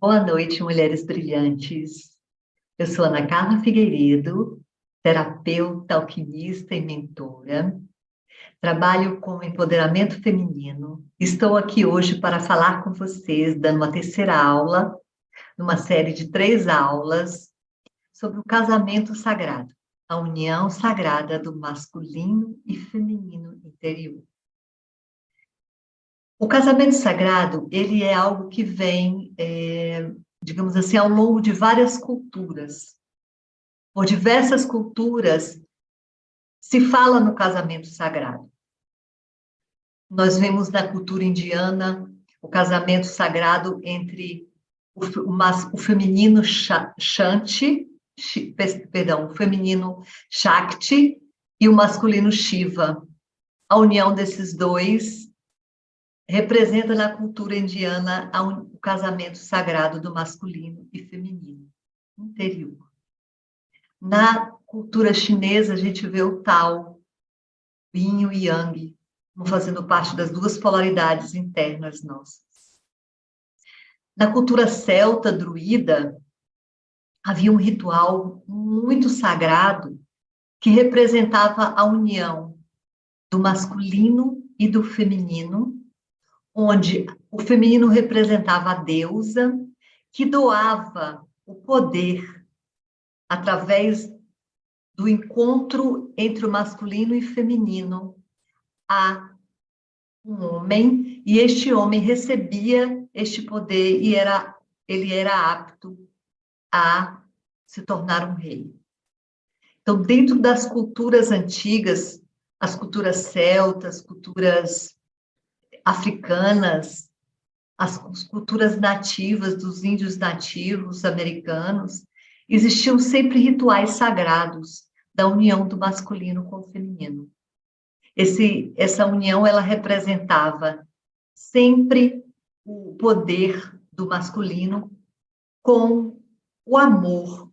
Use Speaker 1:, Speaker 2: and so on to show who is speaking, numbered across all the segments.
Speaker 1: Boa noite, mulheres brilhantes. Eu sou Ana Carla Figueiredo, terapeuta, alquimista e mentora. Trabalho com empoderamento feminino. Estou aqui hoje para falar com vocês, dando uma terceira aula, numa série de 3 aulas, sobre o casamento sagrado, a união sagrada do masculino e feminino interior. O casamento sagrado, ele é algo que vem, digamos assim, ao longo de várias culturas. Por diversas culturas, se fala no casamento sagrado. Nós vemos na cultura indiana o casamento sagrado entre o feminino Shanti, o feminino Shakti e o masculino Shiva. A união desses dois representa na cultura indiana o casamento sagrado do masculino e feminino interior. Na cultura chinesa, a gente vê o Tao, Yin e Yang, fazendo parte das duas polaridades internas nossas. Na cultura celta, druida, havia um ritual muito sagrado que representava a união do masculino e do feminino, onde o feminino representava a deusa, que doava o poder através do encontro entre o masculino e feminino a um homem, e este homem recebia este poder e ele era apto a se tornar um rei. Então, dentro das culturas antigas, as culturas celtas, culturas africanas, as culturas nativas dos índios nativos americanos, existiam sempre rituais sagrados da união do masculino com o feminino. Essa união, ela representava sempre o poder do masculino com o amor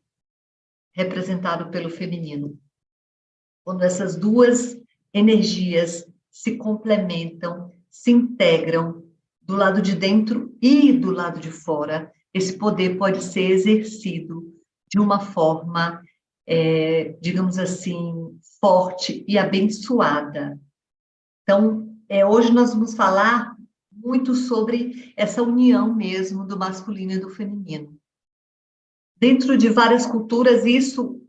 Speaker 1: representado pelo feminino. Quando essas duas energias se complementam, se integram do lado de dentro e do lado de fora, esse poder pode ser exercido de uma forma, digamos assim, forte e abençoada. Então, hoje nós vamos falar muito sobre essa união mesmo do masculino e do feminino. Dentro de várias culturas, isso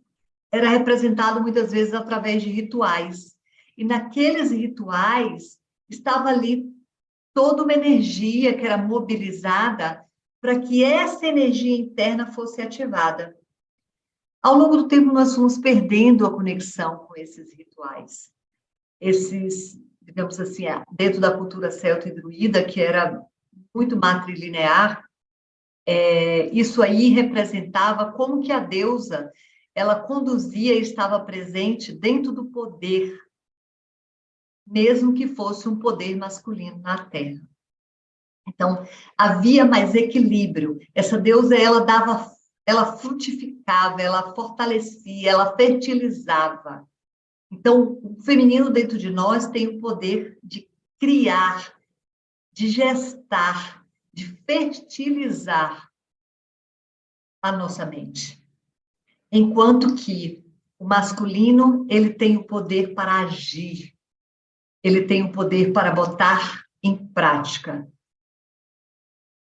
Speaker 1: era representado muitas vezes através de rituais. E naqueles rituais estava ali toda uma energia que era mobilizada para que essa energia interna fosse ativada. Ao longo do tempo, nós fomos perdendo a conexão com esses rituais. Digamos assim, dentro da cultura celta e druida, que era muito matrilinear, isso aí representava como que a deusa, ela conduzia e estava presente dentro do poder, mesmo que fosse um poder masculino na Terra. Então, havia mais equilíbrio. Essa deusa, ela frutificava, ela fortalecia, ela fertilizava. Então, o feminino dentro de nós tem o poder de criar, de gestar, de fertilizar a nossa mente. Enquanto que o masculino, ele tem o poder para agir, ele tem o poder para botar em prática.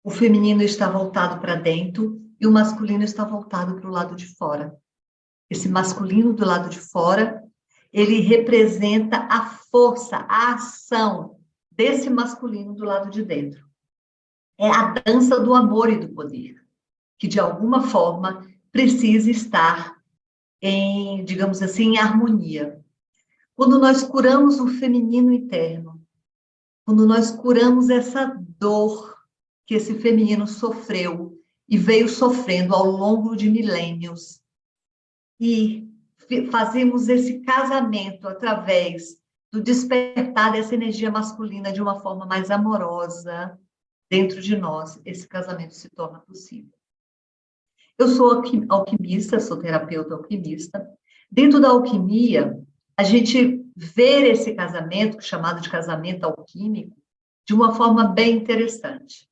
Speaker 1: O feminino está voltado para dentro e o masculino está voltado para o lado de fora. Esse masculino do lado de fora, ele representa a força, a ação desse masculino do lado de dentro. É a dança do amor e do poder, que de alguma forma precisa estar em, digamos assim, em harmonia. Quando nós curamos o feminino interno, quando nós curamos essa dor que esse feminino sofreu e veio sofrendo ao longo de milênios, e fazemos esse casamento através do despertar dessa energia masculina de uma forma mais amorosa dentro de nós, esse casamento se torna possível. Eu sou alquimista, sou terapeuta alquimista. Dentro da alquimia, a gente vê esse casamento, chamado de casamento alquímico, de uma forma bem interessante.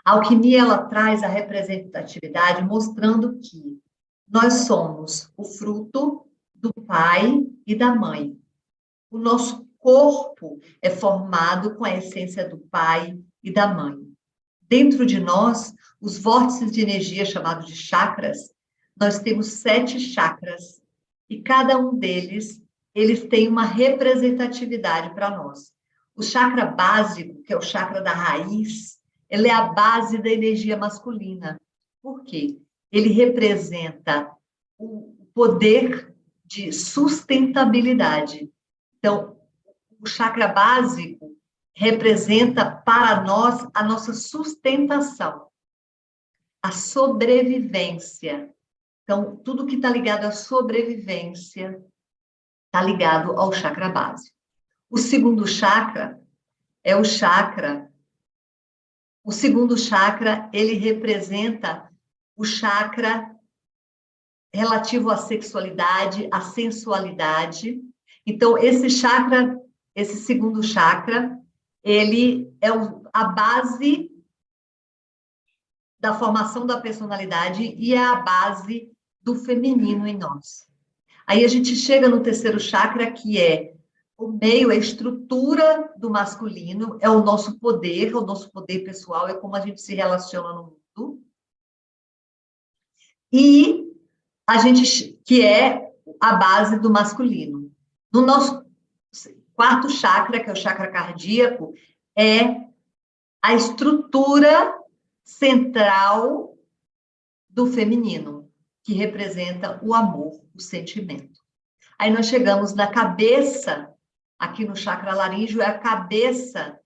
Speaker 1: A alquimia, ela traz a representatividade mostrando que nós somos o fruto do pai e da mãe. O nosso corpo é formado com a essência do pai e da mãe. Dentro de nós, os vórtices de energia, chamados de chakras, nós temos 7 chakras, e cada um deles, eles têm uma representatividade para nós. O chakra básico, que é o chakra da raiz, ele é a base da energia masculina. Por quê? Ele representa o poder de sustentabilidade. Então, o chakra básico representa para nós a nossa sustentação, a sobrevivência. Então, tudo que está ligado à sobrevivência está ligado ao chakra básico. O segundo chakra é o chakra. O segundo chakra, ele representa o chakra relativo à sexualidade, à sensualidade. Então, esse chakra, esse segundo chakra, ele é a base da formação da personalidade e é a base do feminino em nós. Aí a gente chega no terceiro chakra, que é o meio, a estrutura do masculino, é o nosso poder pessoal, é como a gente se relaciona no mundo. E a gente, que é a base do masculino. No nosso quarto chakra, que é o chakra cardíaco, é a estrutura central do feminino, que representa o amor, o sentimento. Aí nós chegamos na cabeça, aqui no chakra laríngeo, é a cabeça,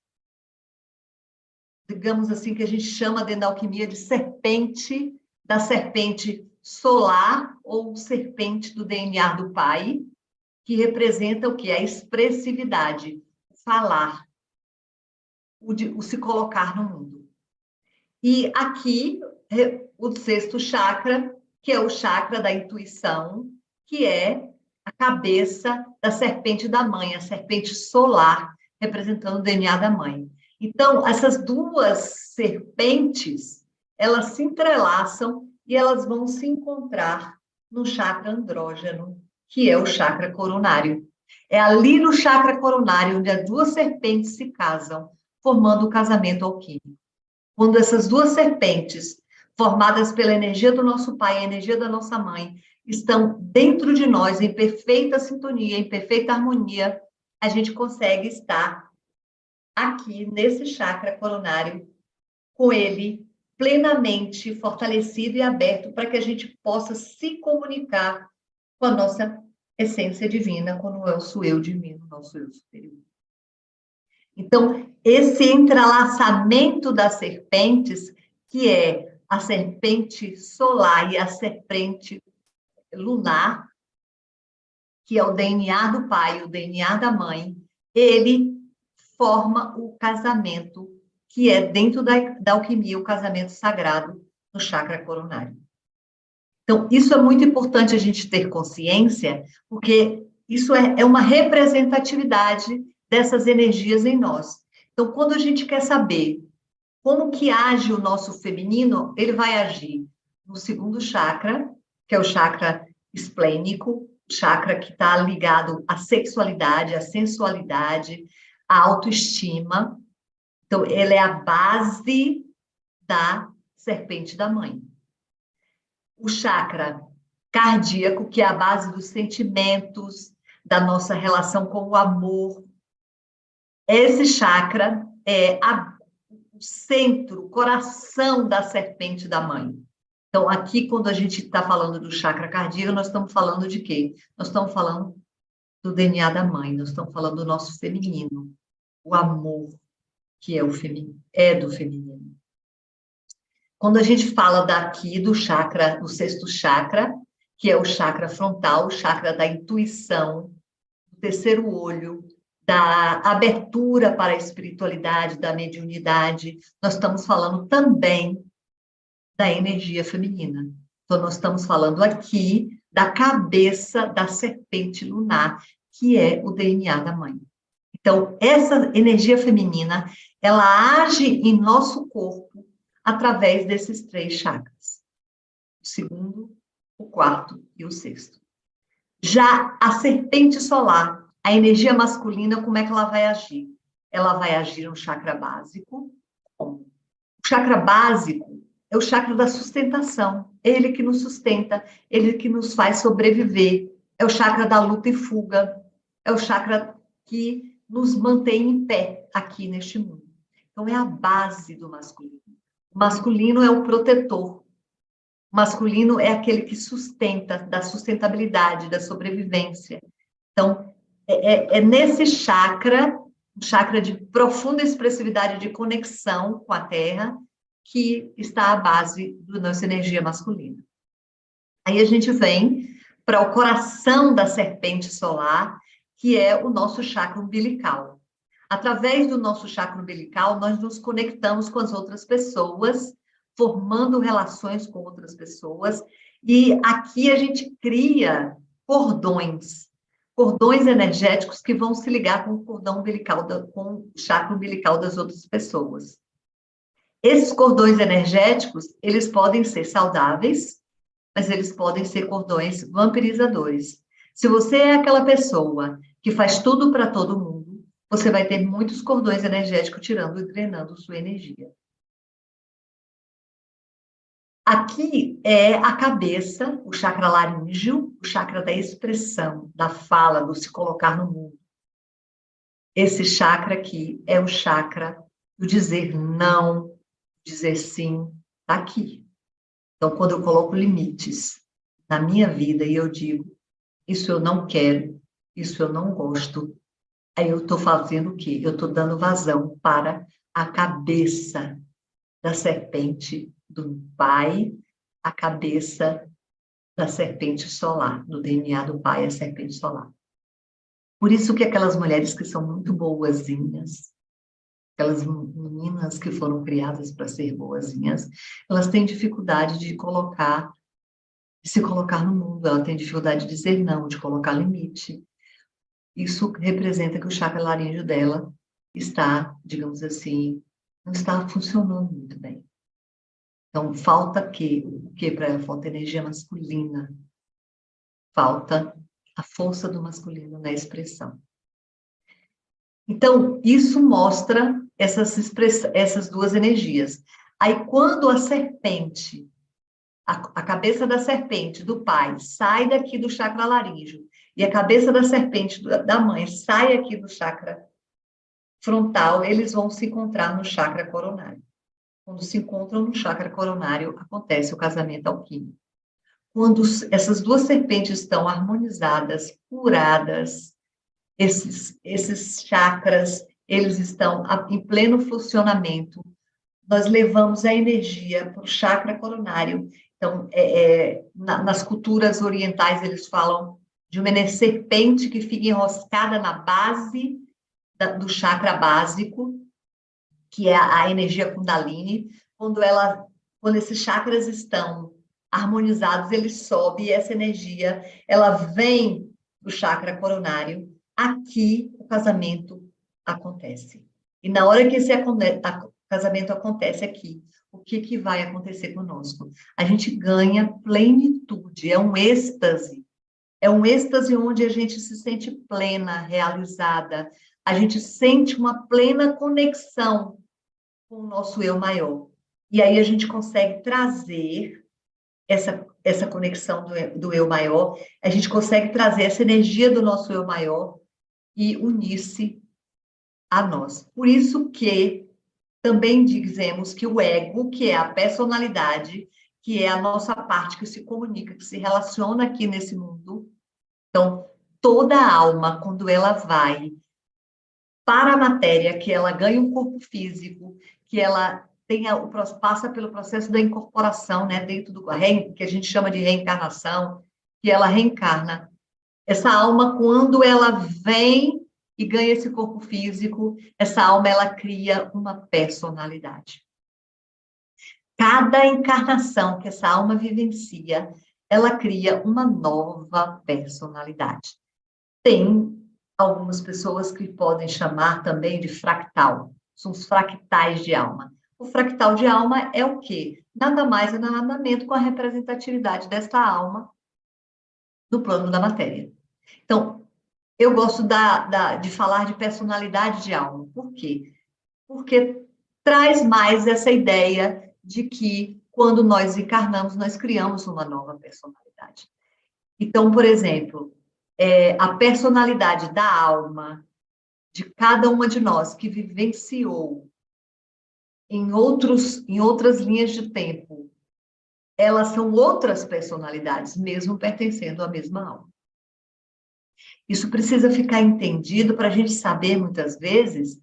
Speaker 1: digamos assim, que a gente chama dentro da alquimia de serpente, da serpente solar ou serpente do DNA do pai, que representa o que? A expressividade, o falar, o se colocar no mundo. E aqui, o sexto chakra, que é o chakra da intuição, que é a cabeça da serpente da mãe, a serpente solar, representando o DNA da mãe. Então, essas duas serpentes, elas se entrelaçam e elas vão se encontrar no chakra andrógeno, que é o chakra coronário. É ali no chakra coronário onde as duas serpentes se casam, formando o casamento alquímico. Quando essas duas serpentes, formadas pela energia do nosso pai e a energia da nossa mãe, estão dentro de nós em perfeita sintonia, em perfeita harmonia, a gente consegue estar aqui nesse chakra coronário com ele plenamente fortalecido e aberto para que a gente possa se comunicar com a nossa essência divina, com o nosso eu divino, nosso eu superior. Então, esse entrelaçamento das serpentes, que é a serpente solar e a serpente lunar, que é o DNA do pai, o DNA da mãe, ele forma o casamento, que é dentro da alquimia, o casamento sagrado no chakra coronário. Então, isso é muito importante a gente ter consciência, porque isso é uma representatividade dessas energias em nós. Então, quando a gente quer saber como que age o nosso feminino, ele vai agir no segundo chakra, que é o chakra esplênico, chakra que está ligado à sexualidade, à sensualidade, à autoestima. Então, ele é a base da serpente da mãe. O chakra cardíaco, que é a base dos sentimentos, da nossa relação com o amor. Esse chakra é o centro, o coração da serpente da mãe. Então, aqui, quando a gente está falando do chakra cardíaco, nós estamos falando de quê? Nós estamos falando do DNA da mãe, nós estamos falando do nosso feminino, o amor, que é do feminino. Quando a gente fala daqui do chakra, do sexto chakra, que é o chakra frontal, o chakra da intuição, do terceiro olho, da abertura para a espiritualidade, da mediunidade, nós estamos falando também da energia feminina. Então, nós estamos falando aqui da cabeça da serpente lunar, que é o DNA da mãe. Então, essa energia feminina, ela age em nosso corpo através desses 3 chakras. O segundo, o quarto e o sexto. Já a serpente solar, a energia masculina, como é que ela vai agir? Ela vai agir no chakra básico. O chakra básico é o chakra da sustentação. É ele que nos sustenta, ele que nos faz sobreviver. É o chakra da luta e fuga. É o chakra que nos mantém em pé aqui neste mundo. Então, é a base do masculino. O masculino é o protetor. O masculino é aquele que sustenta, da sustentabilidade, da sobrevivência. Então, é nesse chakra, um chakra de profunda expressividade, de conexão com a Terra, que está a base da nossa energia masculina. Aí a gente vem para o coração da serpente solar, que é o nosso chakra umbilical. Através do nosso chakra umbilical, nós nos conectamos com as outras pessoas, formando relações com outras pessoas, e aqui a gente cria cordões energéticos que vão se ligar com o cordão umbilical, com o chakra umbilical das outras pessoas. Esses cordões energéticos, eles podem ser saudáveis, mas eles podem ser cordões vampirizadores. Se você é aquela pessoa que faz tudo para todo mundo, você vai ter muitos cordões energéticos tirando e drenando sua energia. Aqui é a cabeça, o chakra laríngeo, o chakra da expressão, da fala, do se colocar no mundo. Esse chakra aqui é o chakra do dizer não, dizer sim, está aqui. Então, quando eu coloco limites na minha vida e eu digo, isso eu não quero, isso eu não gosto, aí eu estou fazendo o quê? Eu estou dando vazão para a cabeça da serpente do pai, a cabeça da serpente solar, do DNA do pai, a serpente solar. Por isso que aquelas mulheres que são muito boazinhas, aquelas meninas que foram criadas para ser boazinhas, elas têm dificuldade de se colocar no mundo, ela tem dificuldade de dizer não, de colocar limite. Isso representa que o chakra laríngeo dela está, digamos assim, não está funcionando muito bem. Então, falta o que para ela? Falta energia masculina. Falta a força do masculino na expressão. Então, isso mostra essas duas energias. Aí, quando a serpente, a cabeça da serpente do pai sai daqui do chakra laríngeo e a cabeça da serpente da mãe sai aqui do chakra frontal, eles vão se encontrar no chakra coronário. Quando se encontram no chakra coronário, acontece o casamento alquímico. Quando essas duas serpentes estão harmonizadas, curadas, esses chakras, eles estão em pleno funcionamento, nós levamos a energia para o chakra coronário. Então, nas culturas orientais, eles falam de uma serpente que fica enroscada na base do chakra básico, que é a energia Kundalini. Quando esses chakras estão harmonizados, ele sobe e essa energia, ela vem do chakra coronário. Aqui, o casamento acontece. E na hora que esse casamento acontece aqui, o que vai acontecer conosco? A gente ganha plenitude, é um êxtase. É um êxtase onde a gente se sente plena, realizada. A gente sente uma plena conexão com o nosso eu maior. E aí a gente consegue trazer essa conexão do eu maior, a gente consegue trazer essa energia do nosso eu maior e unir-se a nós. Por isso que também dizemos que o ego, que é a personalidade, que é a nossa parte que se comunica, que se relaciona aqui nesse mundo. Então, toda alma, quando ela vai para a matéria, que ela ganha um corpo físico, que ela passa pelo processo da incorporação, né, dentro do que a gente chama de reencarnação, que ela reencarna. Essa alma, quando ela vem e ganha esse corpo físico, essa alma ela cria uma personalidade. Cada encarnação que essa alma vivencia, ela cria uma nova personalidade. Tem algumas pessoas que podem chamar também de fractal, são os fractais de alma. O fractal de alma é o quê? Nada mais e nada menos com a representatividade desta alma no plano da matéria. Então, eu gosto de falar de personalidade de alma. Por quê? Porque traz mais essa ideia de que, quando nós encarnamos, nós criamos uma nova personalidade. Então, por exemplo, a personalidade da alma de cada uma de nós que vivenciou em outras linhas de tempo, elas são outras personalidades, mesmo pertencendo à mesma alma. Isso precisa ficar entendido para a gente saber, muitas vezes,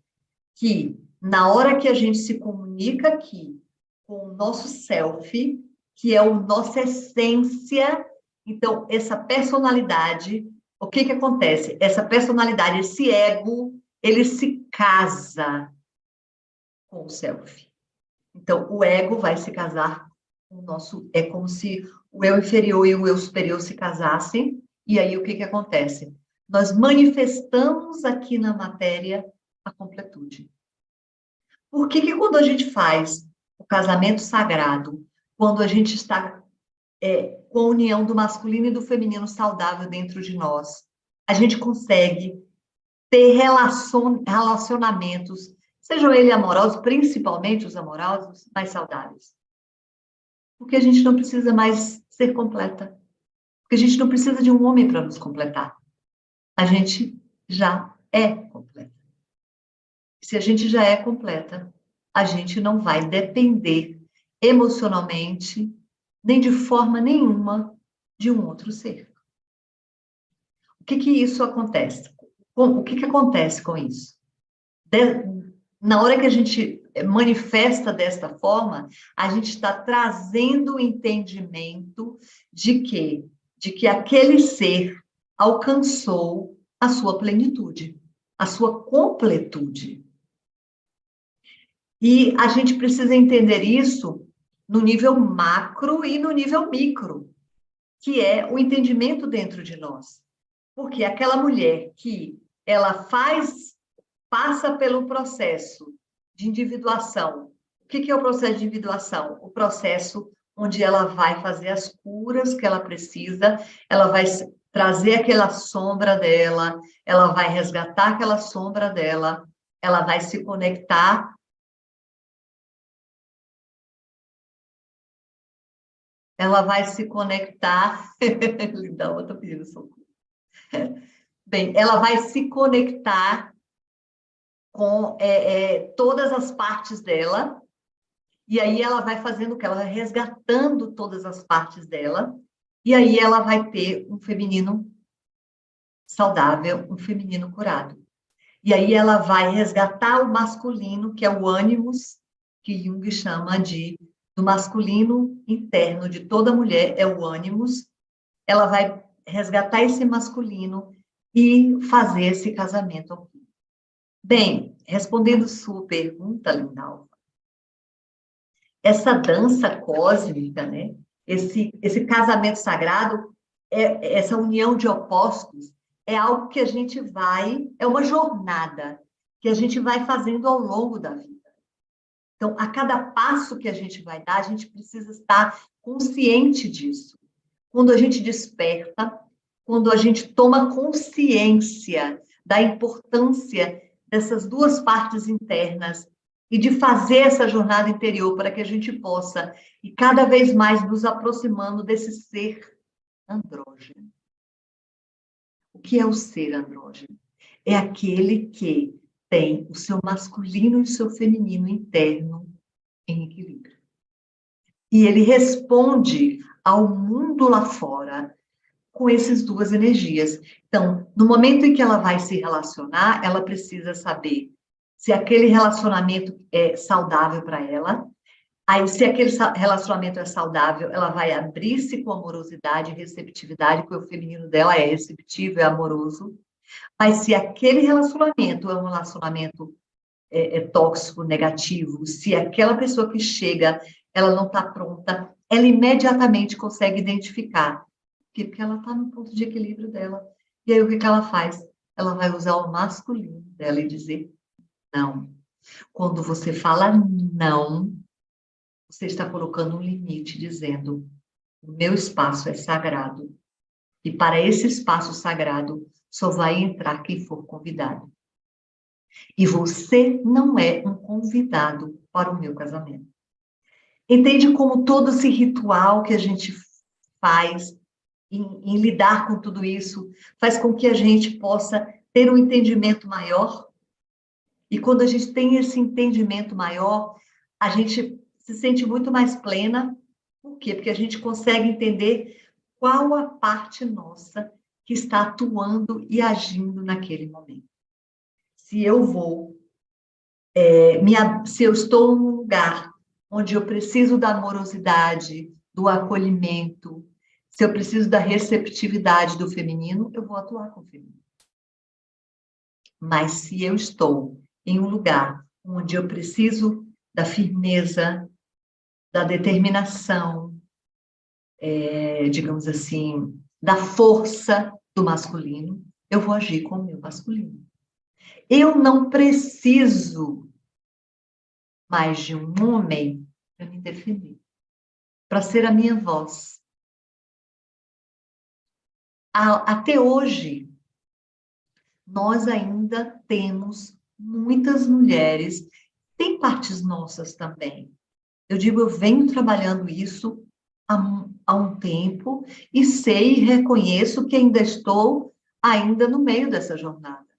Speaker 1: que na hora que a gente se comunica aqui com o nosso self, que é a nossa essência, então, essa personalidade, o que que acontece? Essa personalidade, esse ego, ele se casa com o self. Então, o ego vai se casar com o nosso... É como se o eu inferior e o eu superior se casassem, e aí o que que acontece? Nós manifestamos aqui na matéria a completude. Por que que quando a gente faz o casamento sagrado, quando a gente está com a união do masculino e do feminino saudável dentro de nós, a gente consegue ter relacionamentos, sejam eles amorosos, principalmente os amorosos, mais saudáveis? Porque a gente não precisa mais ser completa. Porque a gente não precisa de um homem para nos completar. A gente já é completa. Se a gente já é completa, a gente não vai depender emocionalmente, nem de forma nenhuma, de um outro ser. O que que isso acontece? O que que acontece com isso? Na hora que a gente manifesta desta forma, a gente está trazendo o entendimento de que aquele ser alcançou a sua plenitude, a sua completude. E a gente precisa entender isso no nível macro e no nível micro, que é o entendimento dentro de nós. Porque aquela mulher que ela passa pelo processo de individuação. O que é o processo de individuação? O processo onde ela vai fazer as curas que ela precisa, ela vai trazer aquela sombra dela, ela vai resgatar aquela sombra dela, ela vai se conectar. Ela vai se conectar. Lindão, eu estou pedindo socorro. Bem, ela vai se conectar com todas as partes dela, e aí ela vai fazendo o que? Ela vai resgatando todas as partes dela, e aí ela vai ter um feminino saudável, um feminino curado. E aí ela vai resgatar o masculino, que é o ânimos, que Jung chama do masculino interno de toda mulher, é o ânimos. Ela vai resgatar esse masculino e fazer esse casamento. Bem, respondendo sua pergunta, Lindalva, essa dança cósmica, né? Esse casamento sagrado, essa união de opostos, é algo que a gente é uma jornada que a gente vai fazendo ao longo da vida. Então, a cada passo que a gente vai dar, a gente precisa estar consciente disso. Quando a gente desperta, quando a gente toma consciência da importância dessas duas partes internas e de fazer essa jornada interior para que a gente possa ir cada vez mais nos aproximando desse ser andrógeno. O que é o ser andrógeno? É aquele que tem o seu masculino e o seu feminino interno em equilíbrio. E ele responde ao mundo lá fora com essas duas energias. Então, no momento em que ela vai se relacionar, ela precisa saber se aquele relacionamento é saudável para ela. Aí, se aquele relacionamento é saudável, ela vai abrir-se com amorosidade e receptividade, porque o feminino dela é receptivo, é amoroso. Mas se aquele relacionamento é um relacionamento tóxico, negativo, se aquela pessoa que chega, ela não está pronta, ela imediatamente consegue identificar. Porque ela está no ponto de equilíbrio dela. E aí, o que que ela faz? Ela vai usar o masculino dela e dizer não. Quando você fala não, você está colocando um limite, dizendo: o meu espaço é sagrado, e para esse espaço sagrado só vai entrar quem for convidado. E você não é um convidado para o meu casamento. Entende como todo esse ritual que a gente faz em lidar com tudo isso faz com que a gente possa ter um entendimento maior? E quando a gente tem esse entendimento maior, a gente se sente muito mais plena. Por quê? Porque a gente consegue entender qual a parte nossa que está atuando e agindo naquele momento. Se eu vou, se eu estou num lugar onde eu preciso da amorosidade, do acolhimento, se eu preciso da receptividade do feminino, eu vou atuar com o feminino. Mas se eu estou em um lugar onde eu preciso da firmeza, da determinação, digamos assim, da força do masculino, eu vou agir com o meu masculino. Eu não preciso mais de um homem para me defender, para ser a minha voz. Até hoje, nós ainda temos muitas mulheres, tem partes nossas também. Eu digo, eu venho trabalhando isso há um tempo e sei e reconheço que ainda estou no meio dessa jornada.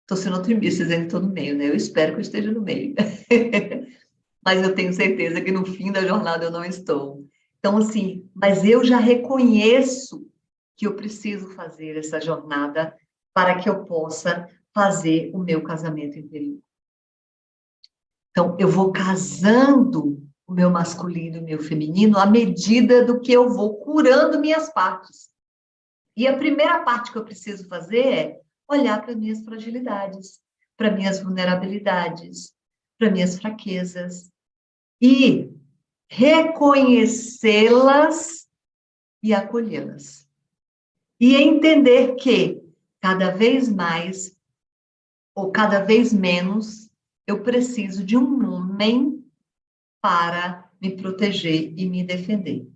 Speaker 1: Estou sendo otimista dizendo que estou no meio, né? Eu espero que eu esteja no meio. Mas eu tenho certeza que no fim da jornada eu não estou. Então, assim, mas eu já reconheço que eu preciso fazer essa jornada para que eu possa fazer o meu casamento interior. Então, eu vou casando o meu masculino e o meu feminino à medida do que eu vou curando minhas partes. E a primeira parte que eu preciso fazer é olhar para minhas fragilidades, para minhas vulnerabilidades, para minhas fraquezas e reconhecê-las e acolhê-las. E entender que cada vez mais ou cada vez menos eu preciso de um homem para me proteger e me defender.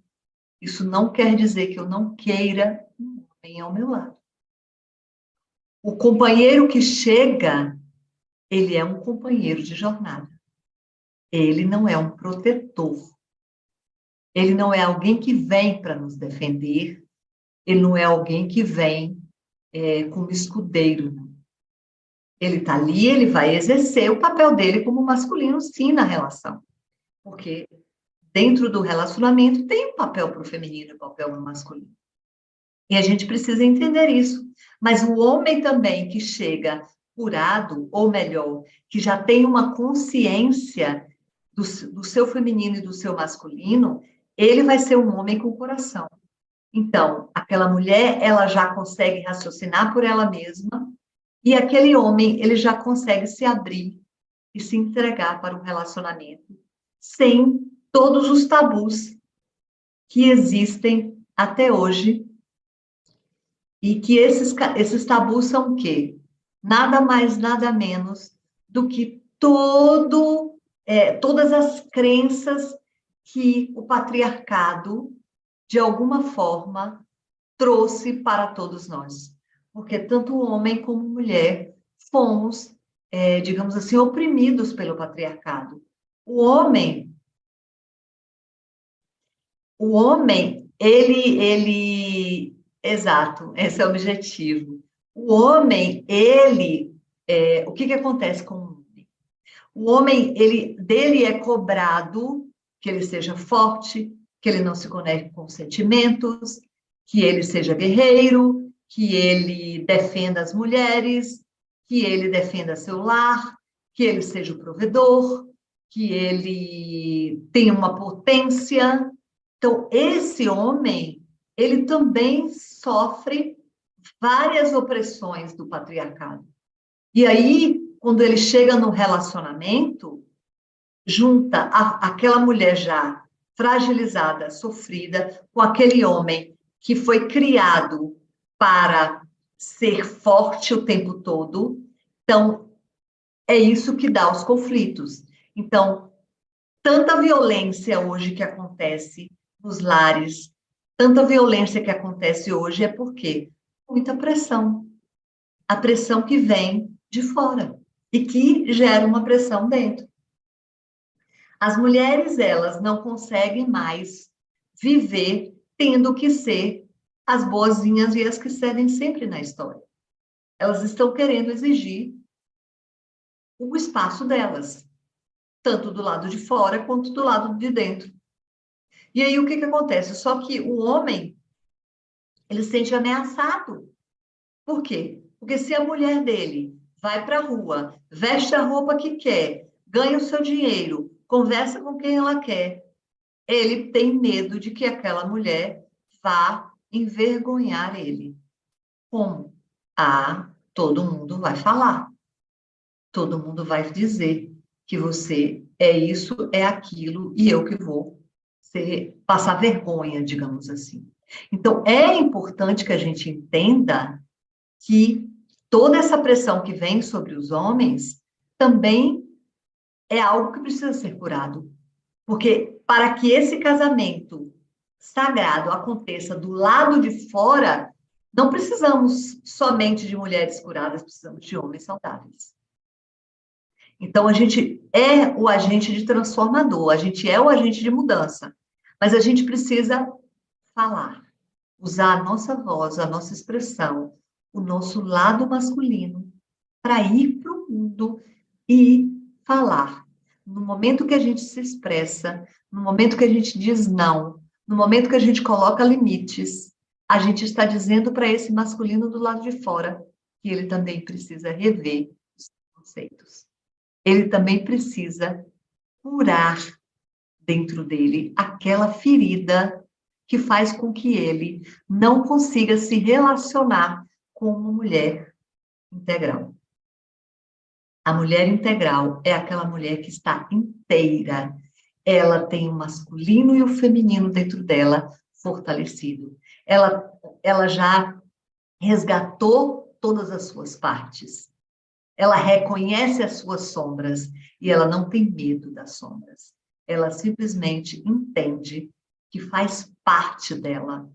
Speaker 1: Isso não quer dizer que eu não queira um homem ao meu lado. O companheiro que chega, ele é um companheiro de jornada. Ele não é um protetor. Ele não é alguém que vem para nos defender. Ele não é alguém que vem como escudeiro. Não. Ele está ali, ele vai exercer o papel dele como masculino, sim, na relação. Porque dentro do relacionamento tem um papel para o feminino e um papel para o masculino. E a gente precisa entender isso. Mas o homem também que chega curado, ou melhor, que já tem uma consciência do seu feminino e do seu masculino, ele vai ser um homem com coração. Então, aquela mulher, ela já consegue raciocinar por ela mesma, e aquele homem, ele já consegue se abrir e se entregar para um relacionamento sem todos os tabus que existem até hoje. E que esses tabus são o quê? Nada mais, nada menos do que todas as crenças que o patriarcado, de alguma forma, trouxe para todos nós. Porque tanto homem como mulher fomos, digamos assim, oprimidos pelo patriarcado. O homem, exato, esse é o objetivo. O homem, o que acontece com o homem? O homem, dele é cobrado que ele seja forte, que ele não se conecte com sentimentos, que ele seja guerreiro, que ele defenda as mulheres, que ele defenda seu lar, que ele seja o provedor, que ele tenha uma potência. Então, esse homem, ele também sofre várias opressões do patriarcado. E aí, quando ele chega no relacionamento, junta aquela mulher já fragilizada, sofrida, com aquele homem que foi criado para ser forte o tempo todo. Então, é isso que dá os conflitos. Então, tanta violência hoje que acontece nos lares, tanta violência que acontece hoje é porque muita pressão. A pressão que vem de fora e que gera uma pressão dentro. As mulheres, elas não conseguem mais viver tendo que ser as boazinhas e as que servem sempre na história. Elas estão querendo exigir o espaço delas, tanto do lado de fora quanto do lado de dentro. E aí o que acontece? Só que o homem, ele se sente ameaçado. Por quê? Porque se a mulher dele vai para a rua, veste a roupa que quer, ganha o seu dinheiro, conversa com quem ela quer, ele tem medo de que aquela mulher vá envergonhar ele. Como? Ah, todo mundo vai falar. Todo mundo vai dizer que você é isso, é aquilo, e eu que vou passar vergonha, digamos assim. Então, é importante que a gente entenda que toda essa pressão que vem sobre os homens também é algo que precisa ser curado. Porque para que esse casamento sagrado aconteça do lado de fora, não precisamos somente de mulheres curadas, precisamos de homens saudáveis. Então, a gente é o agente de transformador, a gente é o agente de mudança, mas a gente precisa falar, usar a nossa voz, a nossa expressão, o nosso lado masculino, para ir para o mundo e falar. No momento que a gente se expressa, no momento que a gente diz não, no momento que a gente coloca limites, a gente está dizendo para esse masculino do lado de fora que ele também precisa rever os conceitos. Ele também precisa curar dentro dele aquela ferida que faz com que ele não consiga se relacionar com uma mulher integral. A mulher integral é aquela mulher que está inteira. Ela tem o masculino e o feminino dentro dela fortalecido. Ela já resgatou todas as suas partes. Ela reconhece as suas sombras e ela não tem medo das sombras. Ela simplesmente entende que faz parte dela.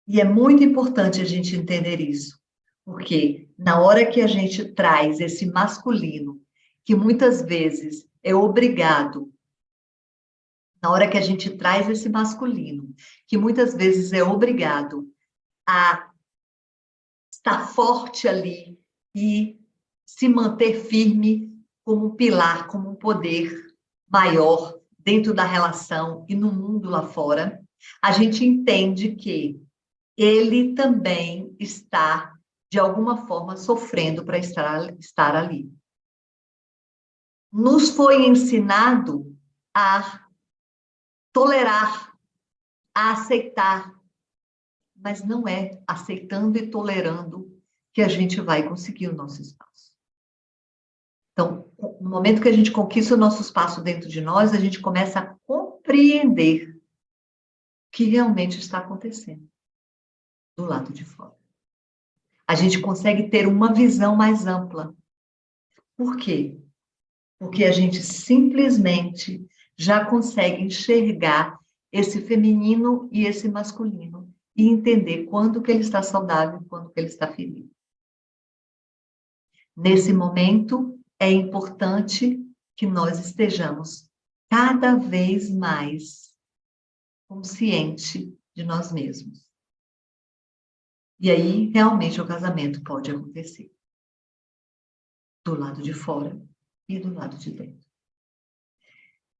Speaker 1: E é muito importante a gente entender isso, porque na hora que a gente traz esse masculino, que muitas vezes é obrigado, na hora que a gente traz esse masculino, que muitas vezes é obrigado a estar forte ali e se manter firme como um pilar, como um poder maior dentro da relação e no mundo lá fora, a gente entende que ele também está, de alguma forma, sofrendo para estar ali. Nos foi ensinado a tolerar, a aceitar, mas não é aceitando e tolerando que a gente vai conseguir o nosso espaço. Então, no momento que a gente conquista o nosso espaço dentro de nós, a gente começa a compreender o que realmente está acontecendo do lado de fora. A gente consegue ter uma visão mais ampla. Por quê? Porque a gente simplesmente já consegue enxergar esse feminino e esse masculino e entender quando que ele está saudável e quando que ele está ferido. Nesse momento, é importante que nós estejamos cada vez mais consciente de nós mesmos. E aí, realmente, o casamento pode acontecer. Do lado de fora e do lado de dentro.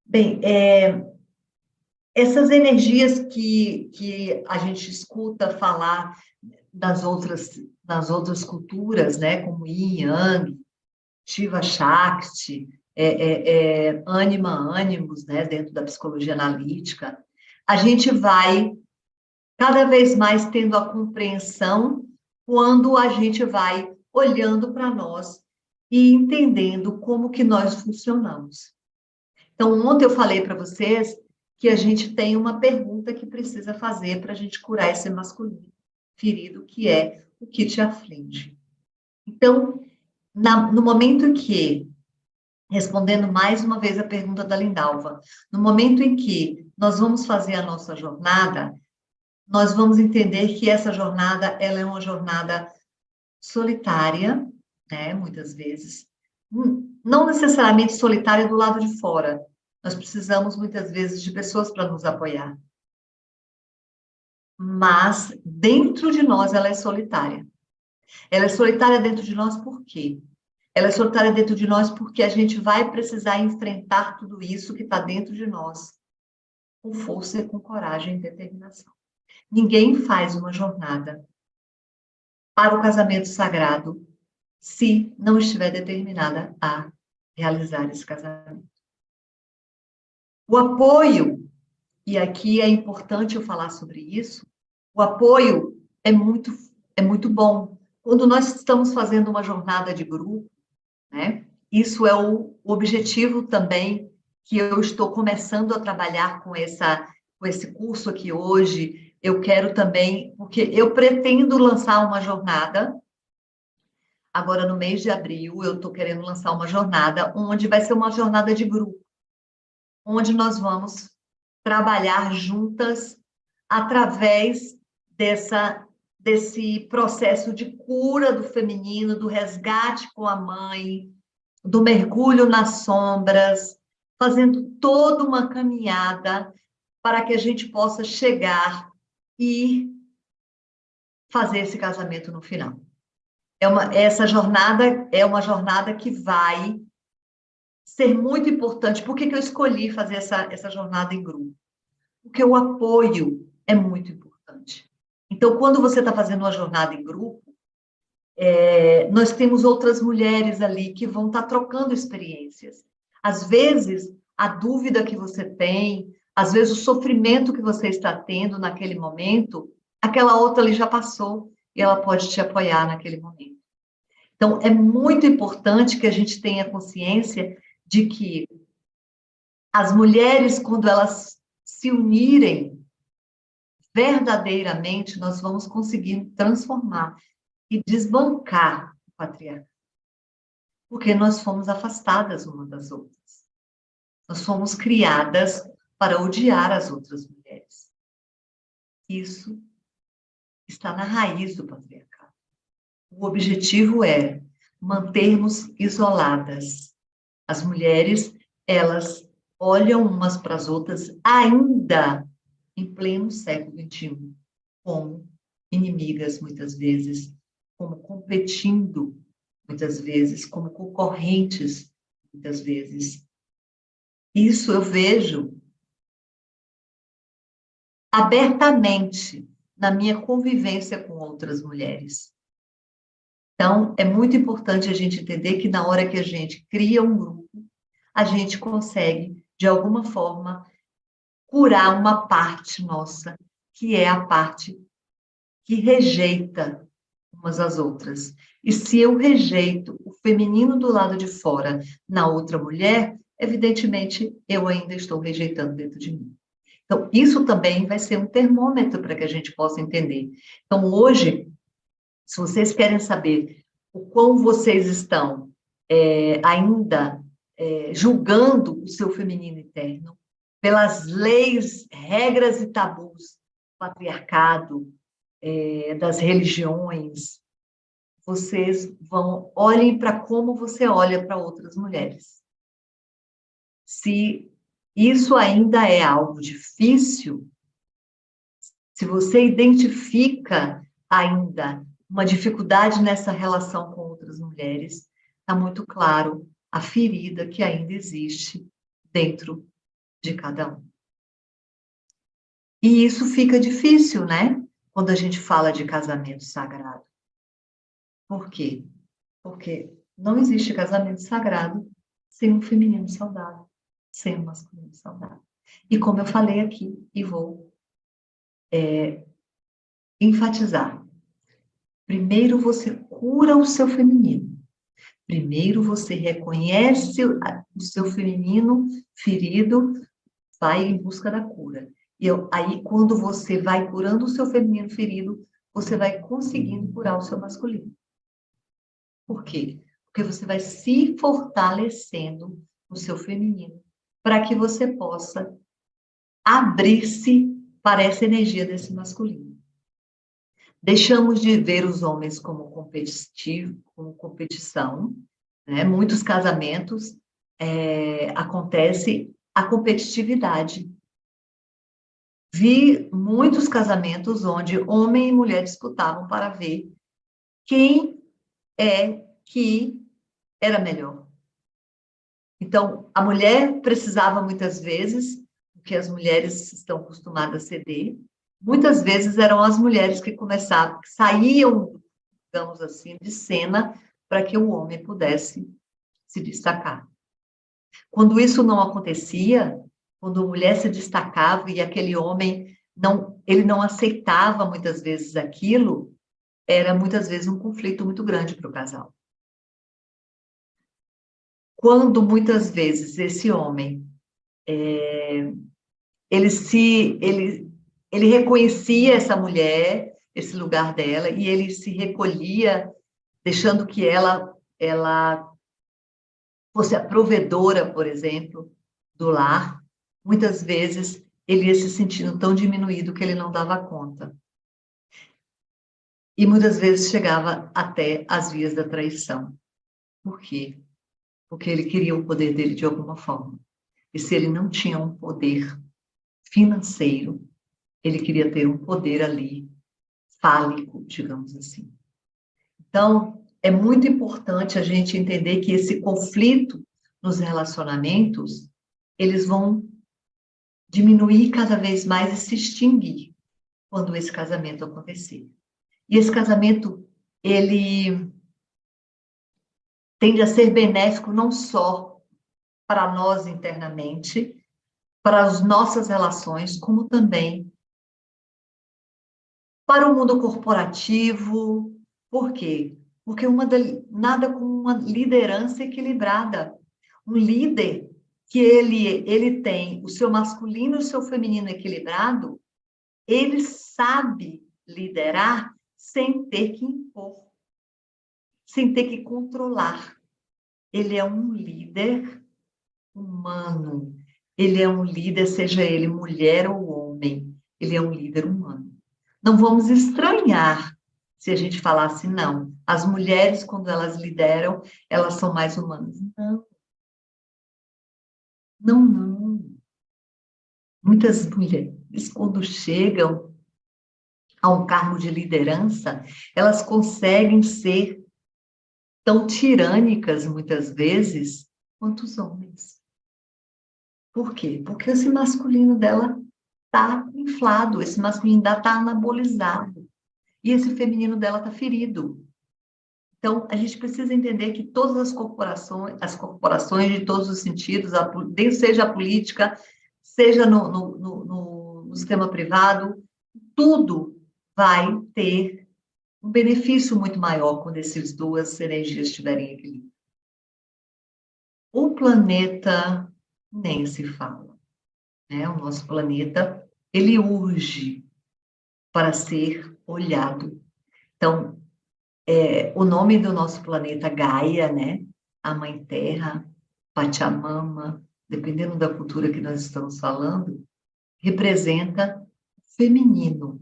Speaker 1: Bem, essas energias que a gente escuta falar das outras culturas, né, como Yin Yang, Shiva Shakti, Anima Animus, né, dentro da psicologia analítica, a gente vai cada vez mais tendo a compreensão quando a gente vai olhando para nós e entendendo como que nós funcionamos. Então, ontem eu falei para vocês que a gente tem uma pergunta que precisa fazer para a gente curar esse masculino ferido, que é o que te aflige. Então, no momento que respondendo mais uma vez a pergunta da Lindalva, no momento em que nós vamos fazer a nossa jornada, nós vamos entender que essa jornada, ela é uma jornada solitária, né, muitas vezes, não necessariamente solitária do lado de fora, nós precisamos muitas vezes de pessoas para nos apoiar, mas dentro de nós ela é solitária. Ela é solitária dentro de nós por quê? Ela é solitária dentro de nós porque a gente vai precisar enfrentar tudo isso que está dentro de nós, com força e com coragem e determinação. Ninguém faz uma jornada para o casamento sagrado se não estiver determinada a realizar esse casamento. O apoio, e aqui é importante eu falar sobre isso, o apoio é muito bom. Quando nós estamos fazendo uma jornada de grupo, né, isso é o objetivo também que eu estou começando a trabalhar com esse curso aqui hoje. Eu quero também, porque eu pretendo lançar uma jornada. Agora, no mês de abril, eu estou querendo lançar uma jornada, onde vai ser uma jornada de grupo, onde nós vamos trabalhar juntas através desse processo de cura do feminino, do resgate com a mãe, do mergulho nas sombras, fazendo toda uma caminhada para que a gente possa chegar e fazer esse casamento no final. Essa jornada é uma jornada que vai ser muito importante. Por que eu escolhi fazer essa jornada em grupo? Porque o apoio é muito importante. Então, quando você está fazendo uma jornada em grupo, nós temos outras mulheres ali que vão estar trocando experiências. Às vezes, a dúvida que você tem, às vezes o sofrimento que você está tendo naquele momento, aquela outra ali já passou e ela pode te apoiar naquele momento. Então, é muito importante que a gente tenha consciência de que as mulheres, quando elas se unirem verdadeiramente, nós vamos conseguir transformar e desbancar o patriarcado. Porque nós fomos afastadas uma das outras. Nós fomos criadas para odiar as outras mulheres. Isso está na raiz do patriarcado. O objetivo é mantermos isoladas. As mulheres, elas olham umas para as outras ainda em pleno século XXI, como inimigas, muitas vezes, como competindo, muitas vezes, como concorrentes, muitas vezes. Isso eu vejo abertamente na minha convivência com outras mulheres. Então, é muito importante a gente entender que na hora que a gente cria um grupo, a gente consegue, de alguma forma, curar uma parte nossa, que é a parte que rejeita umas às outras. E se eu rejeito o feminino do lado de fora na outra mulher, evidentemente eu ainda estou rejeitando dentro de mim. Então, isso também vai ser um termômetro para que a gente possa entender. Então, hoje, se vocês querem saber o quão vocês estão ainda julgando o seu feminino interno, pelas leis, regras e tabus do patriarcado, das religiões, vocês olhem para como você olha para outras mulheres. Se isso ainda é algo difícil, se você identifica ainda uma dificuldade nessa relação com outras mulheres, está muito claro a ferida que ainda existe dentro de cada um. E isso fica difícil, né? Quando a gente fala de casamento sagrado. Por quê? Porque não existe casamento sagrado sem um feminino saudável, sem um masculino saudável. E como eu falei aqui, e vou enfatizar, primeiro você cura o seu feminino. Primeiro você reconhece o seu feminino ferido, vai em busca da cura. E aí, quando você vai curando o seu feminino ferido, você vai conseguindo curar o seu masculino. Por quê? Porque você vai se fortalecendo no seu feminino, para que você possa abrir-se para essa energia desse masculino. Deixamos de ver os homens como competitivo, como competição, né? Muitos casamentos acontece a competitividade. Vi muitos casamentos onde homem e mulher disputavam para ver quem é que era melhor. Então, a mulher precisava muitas vezes, porque as mulheres estão acostumadas a ceder, muitas vezes eram as mulheres que começavam, que saíam, digamos assim, de cena para que o homem pudesse se destacar. Quando isso não acontecia, quando a mulher se destacava e aquele homem ele não aceitava muitas vezes aquilo, era muitas vezes um conflito muito grande para o casal. Quando muitas vezes esse homem ele reconhecia essa mulher, esse lugar dela, e ele se recolhia, deixando que ela fosse a provedora, por exemplo, do lar. Muitas vezes ele ia se sentindo tão diminuído que ele não dava conta. E muitas vezes chegava até as vias da traição. Por quê? Porque ele queria o poder dele de alguma forma. E se ele não tinha um poder financeiro, ele queria ter um poder ali fálico, digamos assim. Então, é muito importante a gente entender que esse conflito nos relacionamentos, eles vão diminuir cada vez mais e se extinguir quando esse casamento acontecer. E esse casamento, ele tende a ser benéfico não só para nós internamente, para as nossas relações, como também para o mundo corporativo. Por quê? Porque nada como uma liderança equilibrada. Um líder que ele tem o seu masculino e o seu feminino equilibrado, ele sabe liderar sem ter que impor, sem ter que controlar. Ele é um líder humano. Ele é um líder, seja ele mulher ou homem, ele é um líder humano. Não vamos estranhar se a gente falasse, não, as mulheres, quando elas lideram, elas são mais humanas. Não. Não, não. Muitas mulheres, quando chegam a um cargo de liderança, elas conseguem ser tão tirânicas, muitas vezes, quanto os homens. Por quê? Porque esse masculino dela está inflado, esse masculino dela está anabolizado, e esse feminino dela está ferido. Então, a gente precisa entender que todas as corporações de todos os sentidos, seja a política, seja no sistema privado, tudo vai ter um benefício muito maior quando essas duas energias estiverem em equilíbrio. O planeta nem se fala, né? O nosso planeta, ele urge para ser olhado. Então, o nome do nosso planeta Gaia, né? A Mãe Terra, Pachamama, dependendo da cultura que nós estamos falando, representa feminino.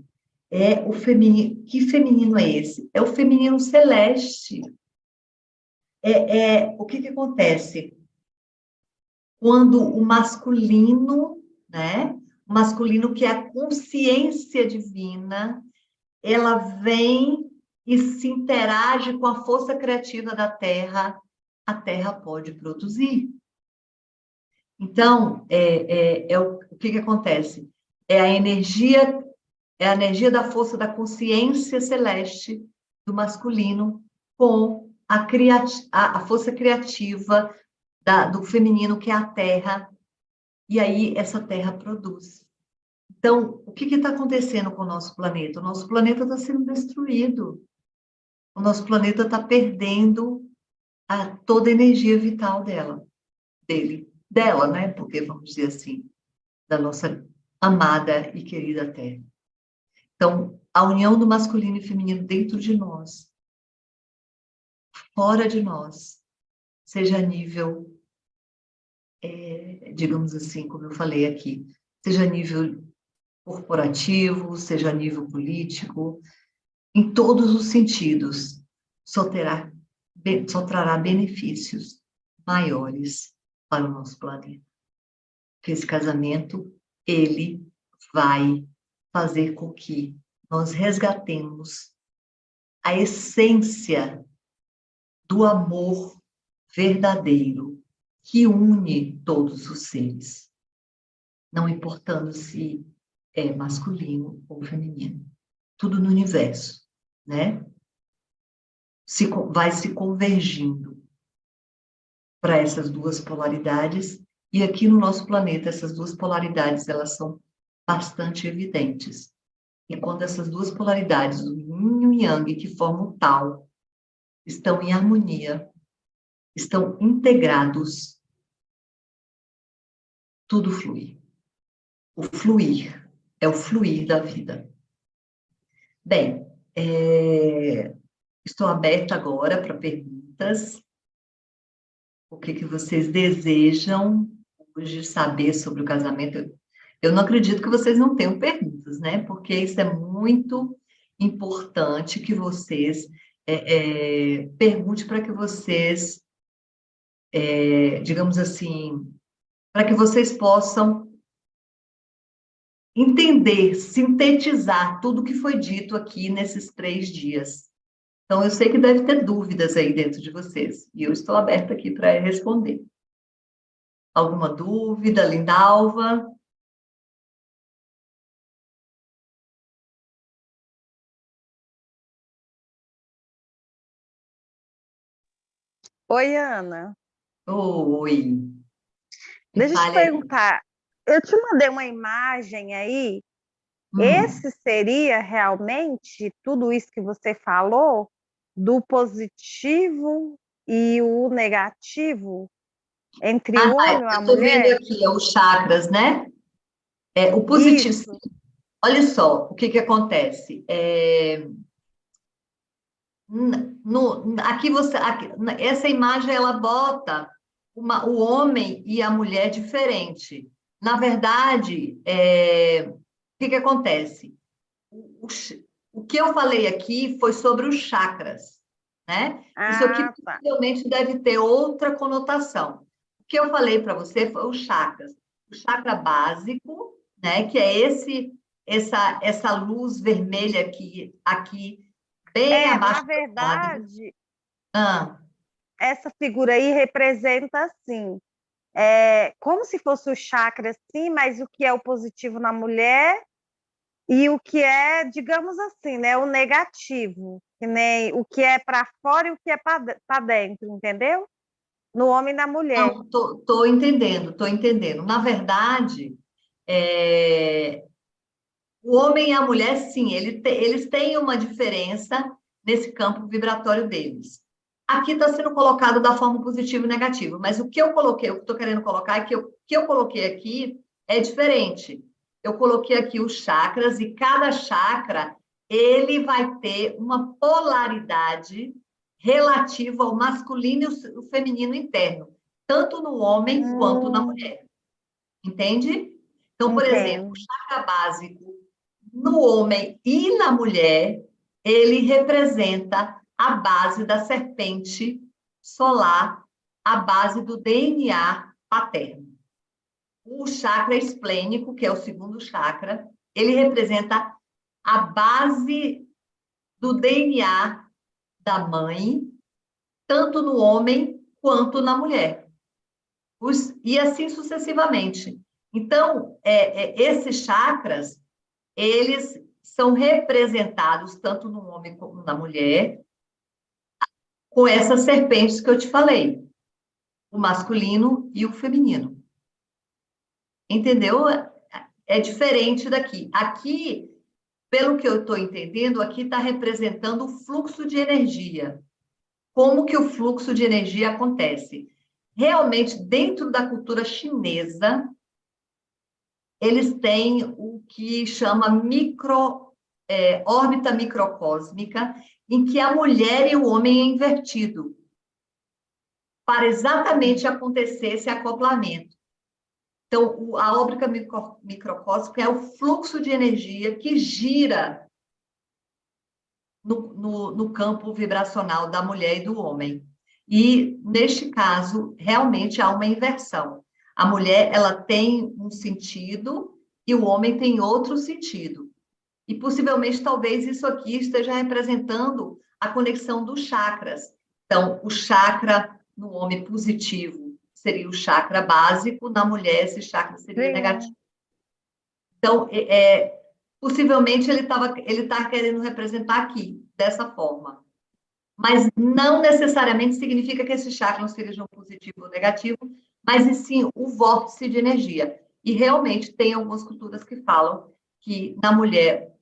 Speaker 1: É o feminino. Que feminino é esse? É o feminino celeste. O que acontece? Quando o masculino, né? O masculino, que é a consciência divina, ela vem e se interage com a força criativa da Terra, a Terra pode produzir. Então, o que acontece? É a energia da força da consciência celeste do masculino com a força criativa do feminino, que é a Terra, e aí essa Terra produz. Então, o que está acontecendo com o nosso planeta? O nosso planeta está sendo destruído. O nosso planeta está perdendo toda a energia vital dela, né? Porque, vamos dizer assim, da nossa amada e querida Terra. Então, a união do masculino e feminino dentro de nós, fora de nós, seja a nível, digamos assim, como eu falei aqui, seja a nível corporativo, seja a nível político, em todos os sentidos, só só trará benefícios maiores para o nosso planeta. Que esse casamento, ele vai fazer com que nós resgatemos a essência do amor verdadeiro que une todos os seres, não importando se é masculino ou feminino, tudo no universo, né? Vai se convergindo para essas duas polaridades, e aqui no nosso planeta, essas duas polaridades, elas são bastante evidentes. E quando essas duas polaridades, o yin e o yang, que formam o tal, estão em harmonia, estão integrados, tudo flui. O fluir é o fluir da vida. Bem, estou aberta agora para perguntas. O que vocês desejam hoje saber sobre o casamento? Eu não acredito que vocês não tenham perguntas, né? Porque isso é muito importante que vocês perguntem para que vocês, digamos assim, para que vocês possam entender, sintetizar tudo que foi dito aqui nesses 3 dias. Então, eu sei que deve ter dúvidas aí dentro de vocês, e eu estou aberta aqui para responder. Alguma dúvida, Lindalva?
Speaker 2: Oi, Ana.
Speaker 1: Oi, me
Speaker 2: Deixa eu te
Speaker 1: fale aí.
Speaker 2: perguntar. Eu te mandei uma imagem aí.
Speaker 1: Hum.
Speaker 2: Esse seria realmente tudo isso que você falou, do positivo e o negativo entre o
Speaker 1: Tá,
Speaker 2: homem e
Speaker 1: eu
Speaker 2: a
Speaker 1: estou vendo
Speaker 2: mulher?
Speaker 1: aqui, os chakras, né? O positivo,
Speaker 2: Isso.
Speaker 1: olha só, o que acontece? Aqui essa imagem, ela bota o homem e a mulher diferente. Na verdade, o que acontece? O, o que eu falei aqui foi sobre os chakras, né? Isso aqui
Speaker 2: Ah, tá.
Speaker 1: possivelmente deve ter outra conotação. O que eu falei para você foi os chakras. O chakra básico, né? Que é essa luz vermelha aqui bem
Speaker 2: Na
Speaker 1: abaixo do quadro.
Speaker 2: verdade,
Speaker 1: Ah,
Speaker 2: essa figura aí representa assim, como se fosse o chakra assim, mas o que é o positivo na mulher e o que é, digamos assim, né, o negativo, que nem o que é para fora e o que é para dentro, entendeu? No homem e na mulher.
Speaker 1: não, tô entendendo, tô entendendo. Na verdade, é, o homem e a mulher, sim, eles têm uma diferença nesse campo vibratório deles. Aqui está sendo colocado da forma positiva e negativa, mas o que eu coloquei, o que estou querendo colocar é que o que eu coloquei aqui é diferente. Eu coloquei aqui os chakras e cada chakra ele vai ter uma polaridade relativa ao masculino e o feminino interno, tanto no homem quanto na
Speaker 2: Hum,
Speaker 1: mulher. Entende? Então, por exemplo, o
Speaker 2: entendo.
Speaker 1: chakra básico no homem e na mulher, ele representa a base da serpente solar, a base do DNA paterno. O chakra esplênico, que é o segundo chakra, ele representa a base do DNA da mãe, tanto no homem quanto na mulher. E assim sucessivamente. Então, esses chakras, eles são representados tanto no homem como na mulher, com essas serpentes que eu te falei, o masculino e o feminino. Entendeu? É diferente daqui. Aqui, pelo que eu estou entendendo, aqui está representando o fluxo de energia. Como que o fluxo de energia acontece? Realmente, dentro da cultura chinesa, eles têm o que chama órbita microcósmica, em que a mulher e o homem é invertido. para exatamente acontecer esse acoplamento. Então, a órbita microcósmica é o fluxo de energia que gira no campo vibracional da mulher e do homem. E, neste caso, realmente há uma inversão. A mulher, ela tem um sentido e o homem tem outro sentido. E, possivelmente, talvez isso aqui esteja representando a conexão dos chakras. Então, o chakra no homem positivo seria o chakra básico, na mulher esse chakra seria negativo. Então, possivelmente ele está querendo representar aqui, dessa forma. Mas não necessariamente significa que esses chakras sejam positivo ou negativo, mas e sim o vórtice de energia. E realmente tem algumas culturas que falam que na mulher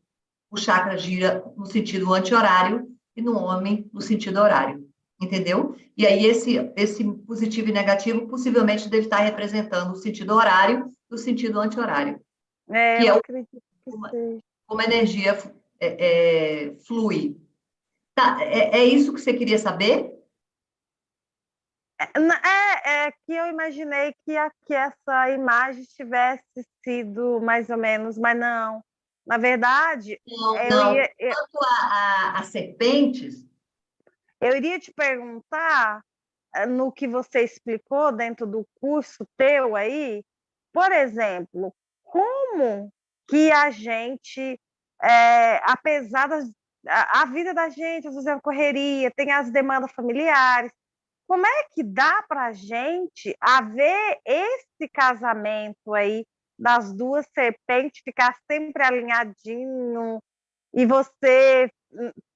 Speaker 1: o chakra gira no sentido anti-horário e no homem no sentido horário. Entendeu? E aí esse positivo e negativo possivelmente deve estar representando o sentido horário e o sentido anti-horário. Que
Speaker 2: eu
Speaker 1: é
Speaker 2: acredito que seja.
Speaker 1: como a energia flui. Tá, é isso que você queria saber?
Speaker 2: É que eu imaginei que essa imagem tivesse sido mais ou menos, mas não. Na verdade,
Speaker 1: Não. Quanto a serpentes...
Speaker 2: Eu iria te perguntar, no que você explicou dentro do curso teu aí, por exemplo, como que a gente, apesar a vida da gente, às vezes é uma correria, tem as demandas familiares, como é que dá para a gente haver esse casamento aí das duas serpentes ficar sempre alinhadinho e você,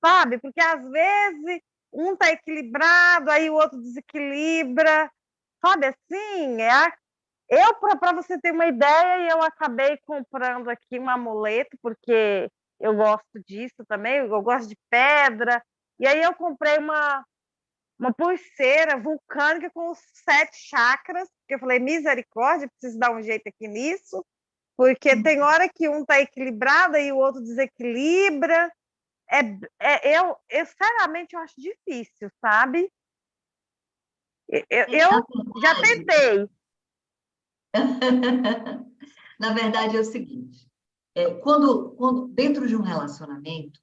Speaker 2: sabe? Porque às vezes um está equilibrado, aí o outro desequilibra, sabe assim? Para você ter uma ideia, eu acabei comprando aqui um amuleto, porque eu gosto disso também, eu gosto de pedra, e aí eu comprei uma pulseira vulcânica com os 7 chakras, porque eu falei, misericórdia, preciso dar um jeito aqui nisso, porque tem hora que um está equilibrado e o outro desequilibra. Eu sinceramente eu acho difícil, sabe? Eu já tentei.
Speaker 1: Na verdade, é o seguinte: quando dentro de um relacionamento,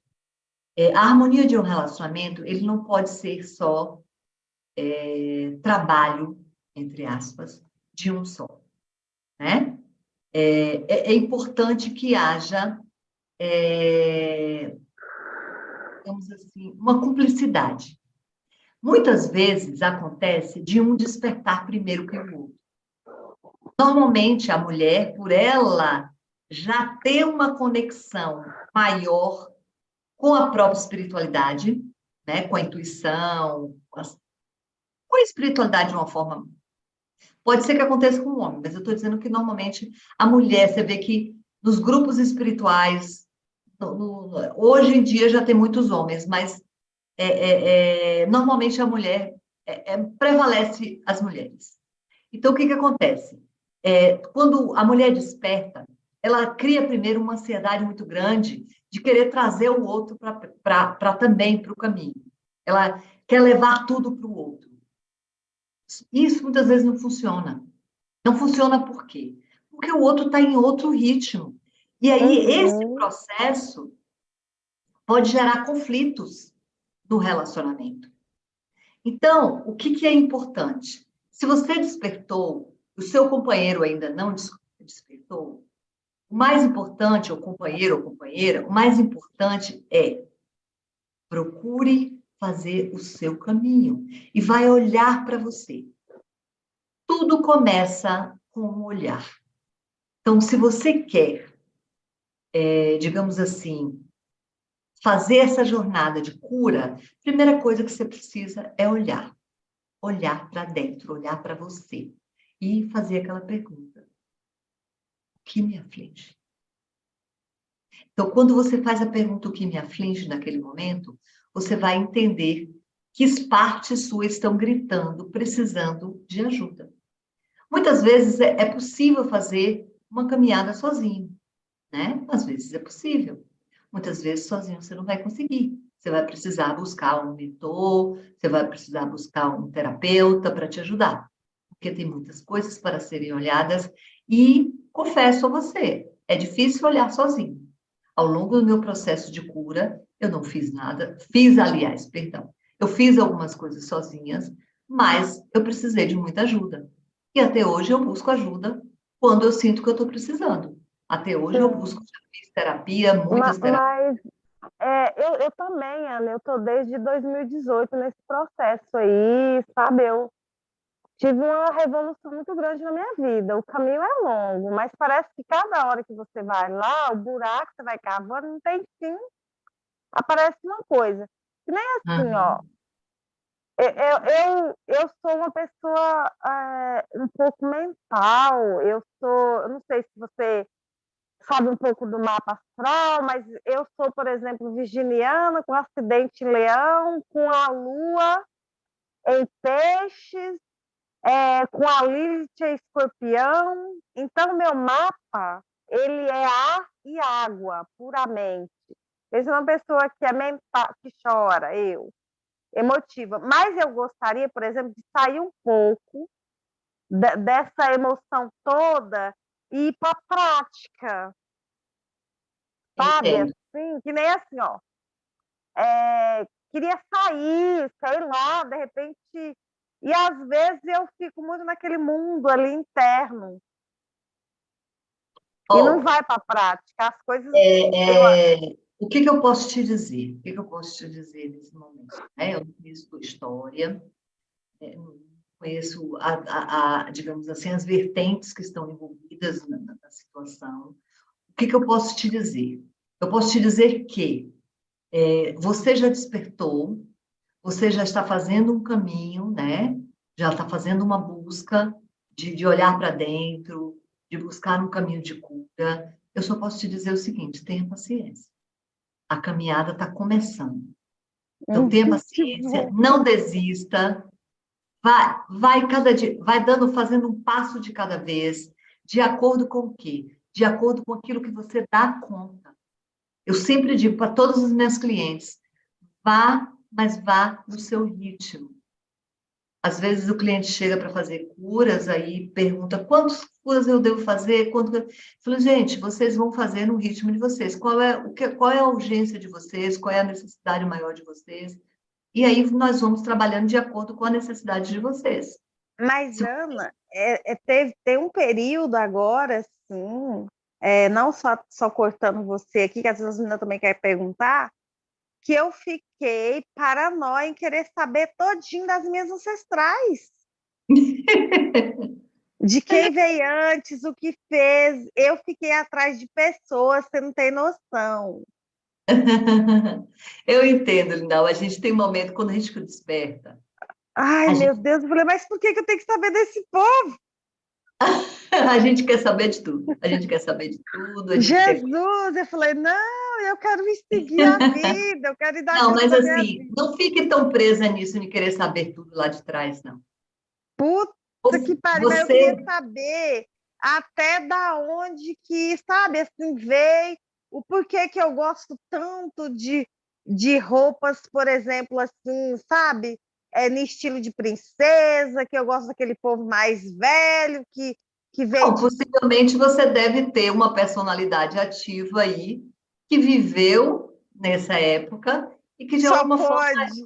Speaker 1: a harmonia de um relacionamento, ele não pode ser só trabalho, entre aspas, de um só, né? É importante que haja, digamos assim, uma cumplicidade. Muitas vezes acontece de um despertar primeiro que o outro. Normalmente, a mulher, por ela já ter uma conexão maior com a própria espiritualidade, né? Com a intuição, com a espiritualidade de uma forma... Pode ser que aconteça com o homem, mas eu estou dizendo que normalmente a mulher, você vê que nos grupos espirituais, hoje em dia já tem muitos homens, mas normalmente a mulher prevalece as mulheres. Então, o que acontece? Quando a mulher desperta, ela cria primeiro uma ansiedade muito grande de querer trazer o outro também para o caminho. Ela quer levar tudo para o outro. Isso muitas vezes não funciona. Não funciona por quê? Porque o outro está em outro ritmo. E aí, esse processo pode gerar conflitos no relacionamento. Então, o que é importante? Se você despertou, o seu companheiro ainda não despertou, o mais importante, ou companheiro ou companheira, o mais importante é procure fazer o seu caminho e vai olhar para você. Tudo começa com um olhar. Então, se você quer, digamos assim, fazer essa jornada de cura, a primeira coisa que você precisa é olhar. Olhar para dentro, olhar para você e fazer aquela pergunta: o que me aflige? Então, quando você faz a pergunta: o que me aflige naquele momento, você vai entender que partes suas estão gritando, precisando de ajuda. Muitas vezes é possível fazer uma caminhada sozinho, né? Às vezes é possível. Muitas vezes sozinho você não vai conseguir. você vai precisar buscar um mentor, você vai precisar buscar um terapeuta para te ajudar, porque tem muitas coisas para serem olhadas e confesso a você, é difícil olhar sozinho. Ao longo do meu processo de cura, eu não fiz nada, aliás, perdão, eu fiz algumas coisas sozinhas, mas eu precisei de muita ajuda. E até hoje eu busco ajuda quando eu sinto que eu estou precisando. Até hoje eu busco, já fiz terapia, muitas terapias.
Speaker 2: Mas eu também, Ana, eu estou desde 2018 nesse processo aí, sabe? Eu tive uma revolução muito grande na minha vida. O caminho é longo, mas parece que cada hora que você vai lá, o buraco que você vai cavando não tem fim, aparece uma coisa. Que nem assim, ó.
Speaker 1: Uhum.
Speaker 2: Eu sou uma pessoa um pouco mental. Eu não sei se você sabe um pouco do mapa astral, mas eu sou, por exemplo, virginiana, com acidente em Leão, com a Lua em Peixes, com a Lilith em Escorpião. Então, meu mapa, ele é ar e água, puramente. Eu sou uma pessoa que é mental, que chora, emotiva. Mas eu gostaria, por exemplo, de sair um pouco dessa emoção toda e ir para a prática, sabe?
Speaker 1: Entendo.
Speaker 2: Assim, que nem assim, ó. Queria sair, sei lá, de repente. E às vezes eu fico muito naquele mundo ali interno e não
Speaker 1: Ó,
Speaker 2: vai para a prática. As coisas. Eu,
Speaker 1: o que eu posso te dizer? O que eu posso te dizer nesse momento? Eu não conheço tua história, não conheço, digamos assim, as vertentes que estão envolvidas na situação. O que eu posso te dizer? Eu posso te dizer que você já despertou, você já está fazendo um caminho, né? Já está fazendo uma busca de olhar para dentro, de buscar um caminho de cura. Eu só posso te dizer o seguinte: tenha paciência. A caminhada está começando. Então, tenha
Speaker 2: que
Speaker 1: paciência,
Speaker 2: bom.
Speaker 1: não desista, vai cada dia, vai dando, fazendo um passo de cada vez, de acordo com o quê? De acordo com aquilo que você dá conta. Eu sempre digo para todos os meus clientes, vá, mas vá no seu ritmo. Às vezes o cliente chega para fazer curas, aí pergunta quantas curas eu devo fazer? Eu falo, gente, vocês vão fazer no ritmo de vocês. Qual é a urgência de vocês? Qual é a necessidade maior de vocês? E aí nós vamos trabalhando de acordo com a necessidade de vocês.
Speaker 2: Mas,
Speaker 1: Se-
Speaker 2: Ana, tem um período agora, assim, não só cortando você aqui, que às vezes as meninas também querem perguntar, que eu fiquei paranoia em querer saber todinho das minhas ancestrais. De quem veio antes, o que fez. Eu fiquei atrás de pessoas, você não tem noção.
Speaker 1: Eu entendo, Lindau. A gente tem um momento quando a gente desperta.
Speaker 2: Ai,
Speaker 1: A
Speaker 2: meu
Speaker 1: gente,
Speaker 2: Deus, eu falei, mas por que eu tenho que saber desse povo?
Speaker 1: a gente quer saber de tudo. A gente quer saber de tudo. A gente quer.
Speaker 2: Jesus! Eu falei, não, eu quero me seguir a vida, eu quero ir dar
Speaker 1: Não,
Speaker 2: conta
Speaker 1: mas
Speaker 2: da minha
Speaker 1: assim,
Speaker 2: vida.
Speaker 1: não fique tão presa nisso de querer saber tudo lá de trás, não.
Speaker 2: Puta que pariu, mas eu queria
Speaker 1: Você,
Speaker 2: saber até da onde que, sabe, assim, veio, o porquê que eu gosto tanto de roupas, por exemplo, assim, sabe? No estilo de princesa, que eu gosto daquele povo mais velho, que veio
Speaker 1: não,
Speaker 2: de.
Speaker 1: possivelmente você deve ter uma personalidade ativa aí, que viveu nessa época e que de
Speaker 2: Só
Speaker 1: alguma forma
Speaker 2: pode.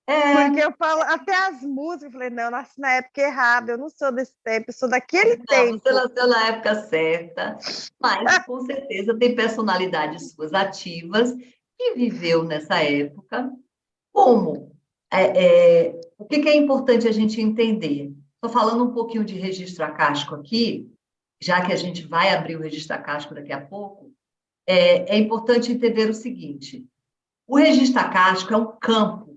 Speaker 2: Porque
Speaker 1: é.
Speaker 2: eu falo, até as músicas, eu falei, não, eu nasci na época errada, eu não sou desse tempo, eu sou daquele
Speaker 1: Não, você
Speaker 2: tempo.
Speaker 1: nasceu na época certa, mas com certeza tem personalidades suas ativas que viveu nessa época. Como? O que é importante a gente entender? Estou falando um pouquinho de registro acástico aqui, já que a gente vai abrir o registro acástico daqui a pouco. É importante entender o seguinte: o registro acástico é um campo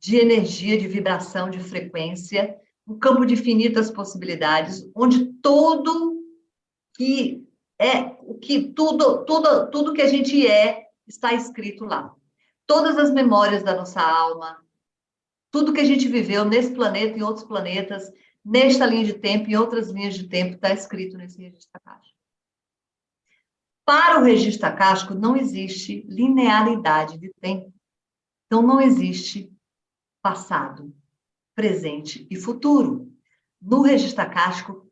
Speaker 1: de energia, de vibração, de frequência, um campo de infinitas possibilidades, onde que tudo que a gente está escrito lá. Todas as memórias da nossa alma, tudo que a gente viveu nesse planeta e em outros planetas, nesta linha de tempo e em outras linhas de tempo, está escrito nesse registro acástico. Para o registro acástico, não existe linearidade de tempo. Então, não existe passado, presente e futuro. No registro acástico,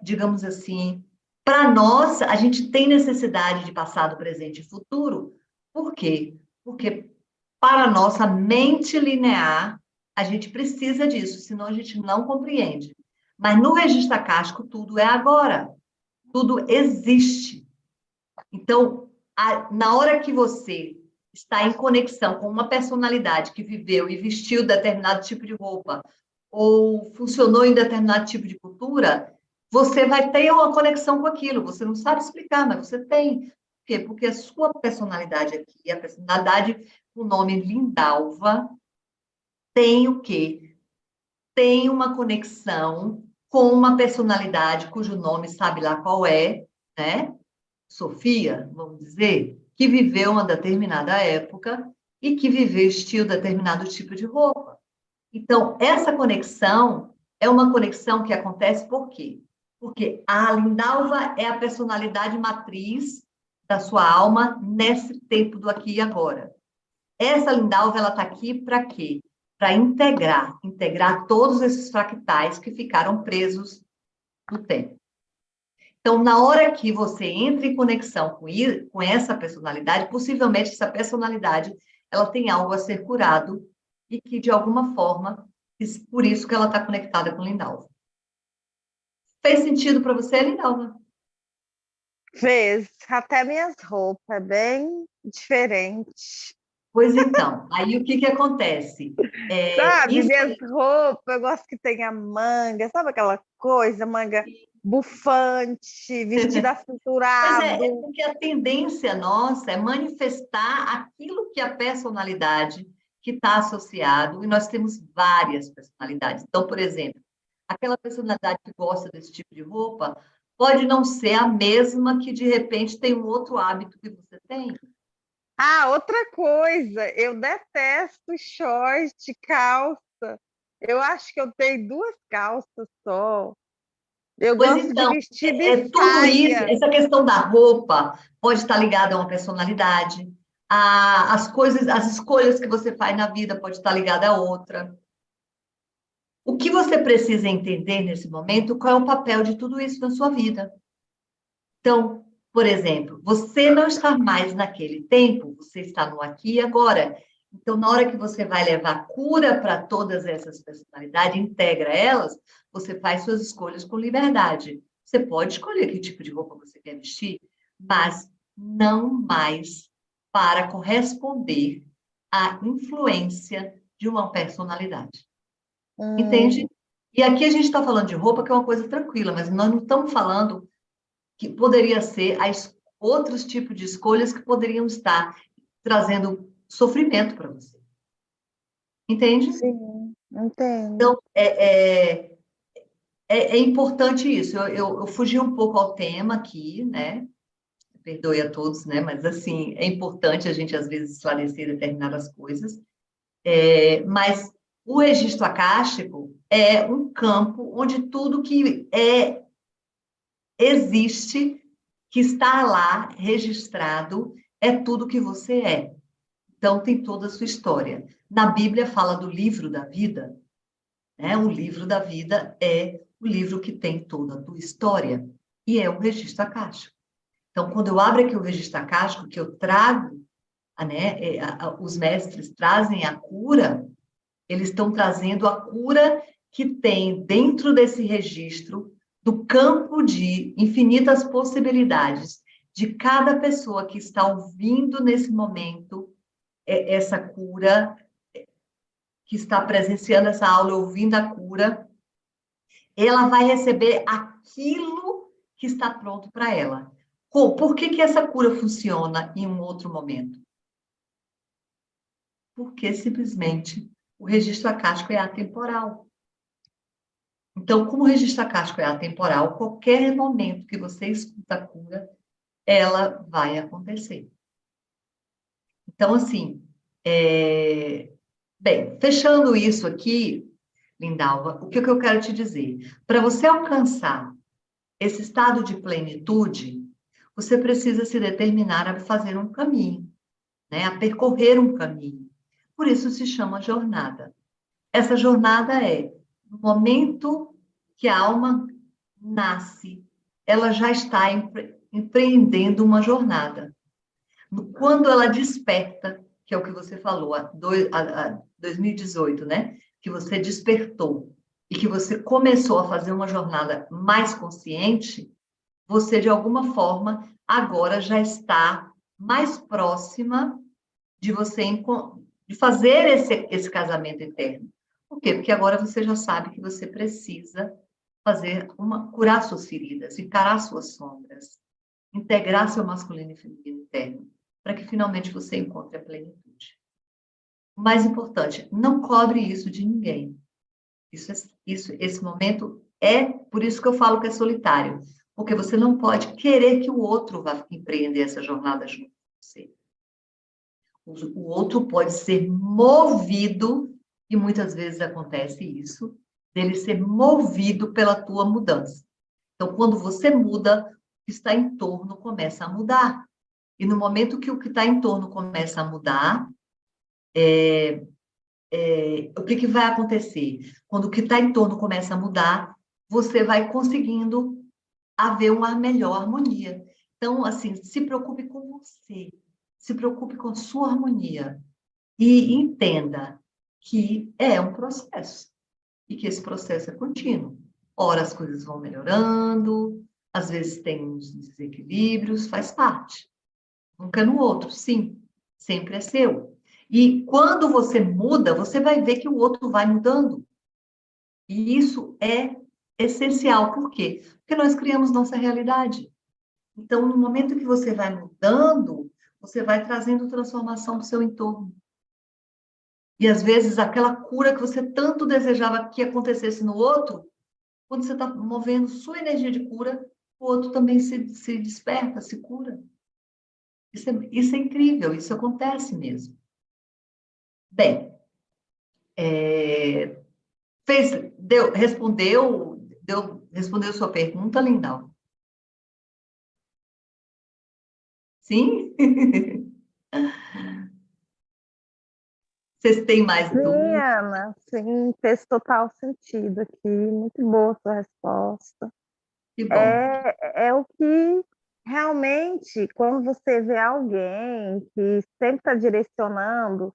Speaker 1: digamos assim, para nós, a gente tem necessidade de passado, presente e futuro. Por quê? Porque para a nossa mente linear, a gente precisa disso, senão a gente não compreende. Mas no registro acástico, tudo é agora. Tudo existe. Então, na hora que você está em conexão com uma personalidade que viveu e vestiu determinado tipo de roupa, ou funcionou em determinado tipo de cultura, você vai ter uma conexão com aquilo. Você não sabe explicar, mas você tem. Por quê? Porque a sua personalidade aqui, a personalidade com o nome Lindalva, tem o quê? Tem uma conexão com uma personalidade cujo nome sabe lá qual é, né? Sofia, vamos dizer, que viveu uma determinada época e que vestiu determinado tipo de roupa. Então, essa conexão é uma conexão que acontece por quê? Porque a Lindalva é a personalidade matriz da sua alma nesse tempo do aqui e agora. Essa Lindalva, ela está aqui para quê? Para integrar todos esses fractais que ficaram presos no tempo. Então, na hora que você entra em conexão com essa personalidade, possivelmente essa personalidade ela tem algo a ser curado e que, de alguma forma, por isso que ela está conectada com Lindalva. Fez sentido para você, Lindalva?
Speaker 2: Fez. Até minhas roupas, é bem diferente.
Speaker 1: Pois então, aí o que acontece?
Speaker 2: Sabe,
Speaker 1: Isso
Speaker 2: minhas roupas, eu gosto que tenha manga, sabe aquela coisa, manga bufante, vestido
Speaker 1: Pois
Speaker 2: acinturado.
Speaker 1: porque a tendência nossa é manifestar aquilo que a personalidade que está associado, e nós temos várias personalidades. Então, por exemplo, aquela personalidade que gosta desse tipo de roupa pode não ser a mesma que, de repente, tem um outro hábito que você tem.
Speaker 2: Ah, outra coisa, eu detesto short, calça. Eu acho que eu tenho duas calças só. Eu
Speaker 1: Pois
Speaker 2: gosto de
Speaker 1: então,
Speaker 2: vestido e
Speaker 1: tudo isso,
Speaker 2: saia.
Speaker 1: essa questão da roupa pode estar ligada a uma personalidade, as coisas, as escolhas que você faz na vida pode estar ligada a outra. O que você precisa entender nesse momento, qual é o papel de tudo isso na sua vida? Então, por exemplo, você não está mais naquele tempo, você está no aqui e agora. Então, na hora que você vai levar cura para todas essas personalidades, integra elas, você faz suas escolhas com liberdade. Você pode escolher que tipo de roupa você quer vestir, mas não mais para corresponder à influência de uma personalidade. Entende? E aqui a gente está falando de roupa, que é uma coisa tranquila, mas nós não estamos falando que poderia ser outros tipos de escolhas que poderiam estar trazendo sofrimento para você. Entende?
Speaker 2: Sim, entendo.
Speaker 1: Então, é importante isso. Eu fugi um pouco ao tema aqui, né? Perdoe a todos, né? Mas, assim, é importante a gente, às vezes, esclarecer determinadas coisas. Mas o registro acástico é um campo onde tudo que existe, que está lá registrado, é tudo que você é. Então, tem toda a sua história. Na Bíblia fala do livro da vida, né? O livro da vida é o livro que tem toda a tua história, e é o registro acástico. Então, quando eu abro aqui o registro acástico, que eu trago, né, os mestres trazem a cura, eles estão trazendo a cura que tem dentro desse registro do campo de infinitas possibilidades de cada pessoa que está ouvindo nesse momento essa cura, que está presenciando essa aula, ouvindo a cura, ela vai receber aquilo que está pronto para ela. Por que essa cura funciona em um outro momento? Porque simplesmente o registro acástico é atemporal. Então, como o registro acástico é atemporal, qualquer momento que você escuta a cura, ela vai acontecer. Então, assim, bem, fechando isso aqui, Lindalva, o que eu quero te dizer? Para você alcançar esse estado de plenitude, você precisa se determinar a fazer um caminho. né, a percorrer um caminho. Por isso se chama jornada. Essa jornada é no momento que a alma nasce, ela já está empreendendo uma jornada. Quando ela desperta, que é o que você falou, a 2018, né? Que você despertou e que você começou a fazer uma jornada mais consciente, você, de alguma forma, agora já está mais próxima de você de fazer esse casamento eterno. Por quê? Porque agora você já sabe que você precisa curar suas feridas, encarar suas sombras, integrar seu masculino e feminino interno, para que finalmente você encontre a plenitude. O mais importante, não cobre isso de ninguém. Esse momento por isso que eu falo que é solitário, porque você não pode querer que o outro vá empreender essa jornada junto com você. O outro pode ser movido, e muitas vezes acontece isso, dele ser movido pela tua mudança. Então, quando você muda, o que está em torno começa a mudar. E no momento que o que está em torno começa a mudar, o que vai acontecer? Quando o que está em torno começa a mudar, você vai conseguindo haver uma melhor harmonia. Então, assim, se preocupe com você, se preocupe com sua harmonia e entenda que é um processo e que esse processo é contínuo. Ora, as coisas vão melhorando, às vezes tem uns desequilíbrios, faz parte. Nunca no outro, sim, sempre é seu. E quando você muda, você vai ver que o outro vai mudando. E isso é essencial. Por quê? Porque nós criamos nossa realidade. Então, no momento que você vai mudando, você vai trazendo transformação para o seu entorno. E, às vezes, aquela cura que você tanto desejava que acontecesse no outro, quando você está movendo sua energia de cura, o outro também se desperta, se cura. Isso é incrível, isso acontece mesmo. Bem, respondeu sua pergunta, Lindal? Sim? Vocês têm mais
Speaker 2: Sim,
Speaker 1: dúvidas?
Speaker 2: Ana, sim, fez total sentido aqui. Muito boa a sua resposta.
Speaker 1: Que bom.
Speaker 2: É o que realmente, quando você vê alguém que sempre está direcionando,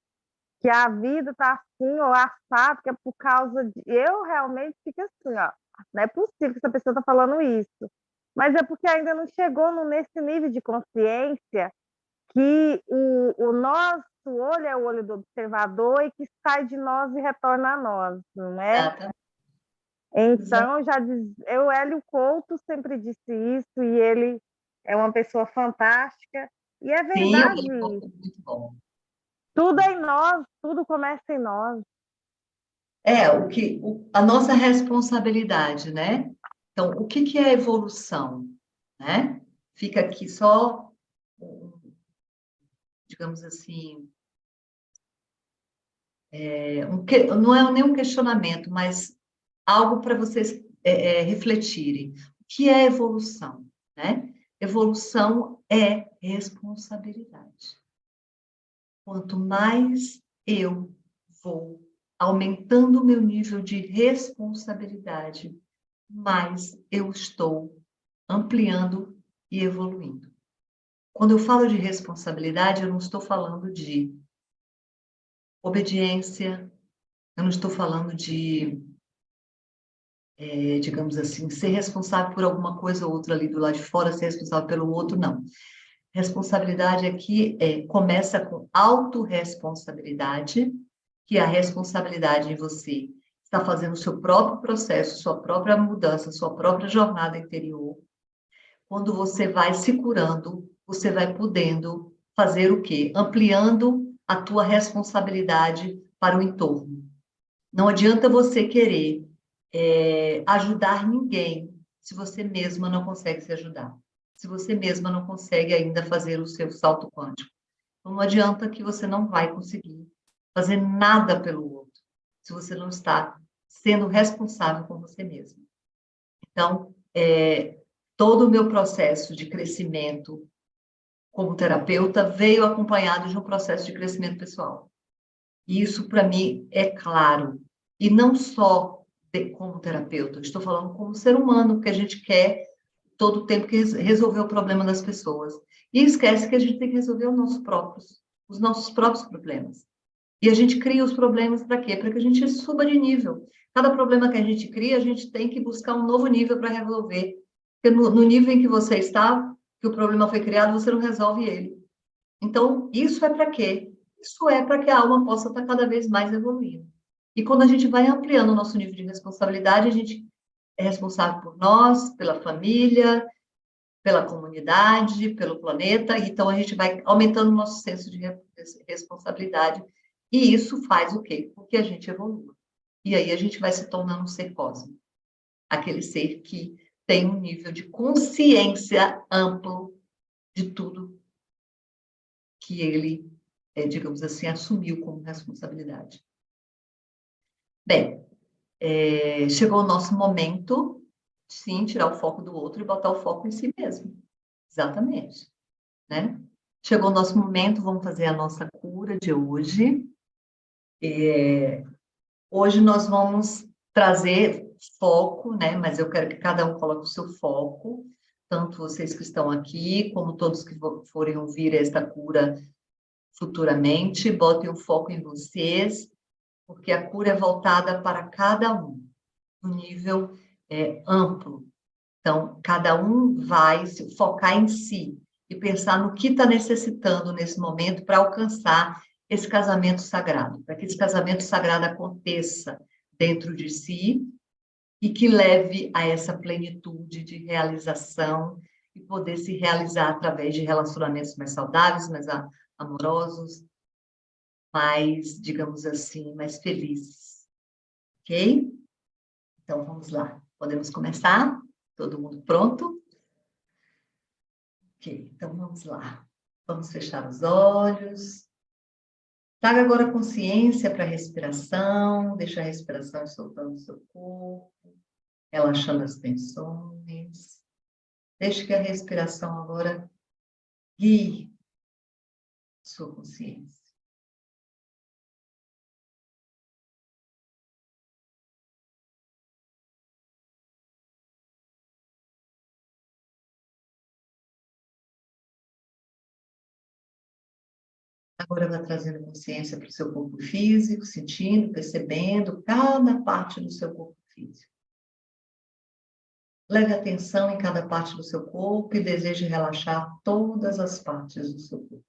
Speaker 2: que a vida está assim ou assado, que é por causa de. Eu realmente fico assim, ó. Não é possível que essa pessoa está falando isso. Mas é porque ainda não chegou nesse nível de consciência que o nosso olho é o olho do observador e que sai de nós e retorna a nós, não é? Então, o Hélio Couto sempre disse isso, e ele é uma pessoa fantástica, e é
Speaker 1: Sim, o
Speaker 2: verdade
Speaker 1: Helicoto
Speaker 2: isso.
Speaker 1: é muito bom.
Speaker 2: Tudo é em nós, tudo começa em nós.
Speaker 1: A nossa responsabilidade, né? Então, o que é evolução, né? Fica aqui só, digamos assim, não é nenhum questionamento, mas algo para vocês refletirem. O que é evolução, né? Evolução é responsabilidade. Quanto mais eu vou aumentando o meu nível de responsabilidade, mais eu estou ampliando e evoluindo. Quando eu falo de responsabilidade, eu não estou falando de obediência, eu não estou falando de, digamos assim, ser responsável por alguma coisa ou outra ali do lado de fora, ser responsável pelo outro, não. Responsabilidade aqui começa com autorresponsabilidade, que é a responsabilidade em você estar fazendo o seu próprio processo, sua própria mudança, sua própria jornada interior. Quando você vai se curando, você vai podendo fazer o quê? Ampliando a tua responsabilidade para o entorno. Não adianta você querer ajudar ninguém se você mesma não consegue se ajudar. Se você mesma não consegue ainda fazer o seu salto quântico. Então, não adianta que você não vai conseguir fazer nada pelo outro, se você não está sendo responsável com você mesmo. Então, todo o meu processo de crescimento como terapeuta, veio acompanhado de um processo de crescimento pessoal. E isso, para mim, é claro. E não só como terapeuta, estou falando como ser humano, porque a gente quer todo o tempo que resolver o problema das pessoas. E esquece que a gente tem que resolver os nossos próprios problemas. E a gente cria os problemas para quê? Para que a gente suba de nível. Cada problema que a gente cria, a gente tem que buscar um novo nível para resolver. Porque no nível em que você está, que o problema foi criado, você não resolve ele. Então, isso é para quê? Isso é para que a alma possa estar cada vez mais evoluindo. E quando a gente vai ampliando o nosso nível de responsabilidade, a gente é responsável por nós, pela família, pela comunidade, pelo planeta, então a gente vai aumentando o nosso senso de responsabilidade, e isso faz o quê? Porque a gente evolua. E aí a gente vai se tornando um ser cósmico, aquele ser que tem um nível de consciência amplo de tudo que ele, digamos assim, assumiu como responsabilidade. Bem, chegou o nosso momento, sim, tirar o foco do outro e botar o foco em si mesmo. Exatamente, né? Chegou o nosso momento, vamos fazer a nossa cura de hoje. Hoje nós vamos trazer foco, né? Mas eu quero que cada um coloque o seu foco, tanto vocês que estão aqui, como todos que forem ouvir esta cura futuramente, botem o foco em vocês, porque a cura é voltada para cada um, no nível amplo. Então, cada um vai se focar em si e pensar no que está necessitando nesse momento para alcançar esse casamento sagrado, para que esse casamento sagrado aconteça dentro de si e que leve a essa plenitude de realização e poder se realizar através de relacionamentos mais saudáveis, mais amorosos, mais, digamos assim, mais felizes. Ok? Então, vamos lá. Podemos começar? Todo mundo pronto? Ok, então vamos lá. Vamos fechar os olhos. Traga agora consciência para a respiração. Deixa a respiração ir soltando o seu corpo, relaxando as tensões. Deixe que a respiração agora guie sua consciência. Agora vai trazendo consciência para o seu corpo físico, sentindo, percebendo cada parte do seu corpo físico. Leve atenção em cada parte do seu corpo e deseje relaxar todas as partes do seu corpo.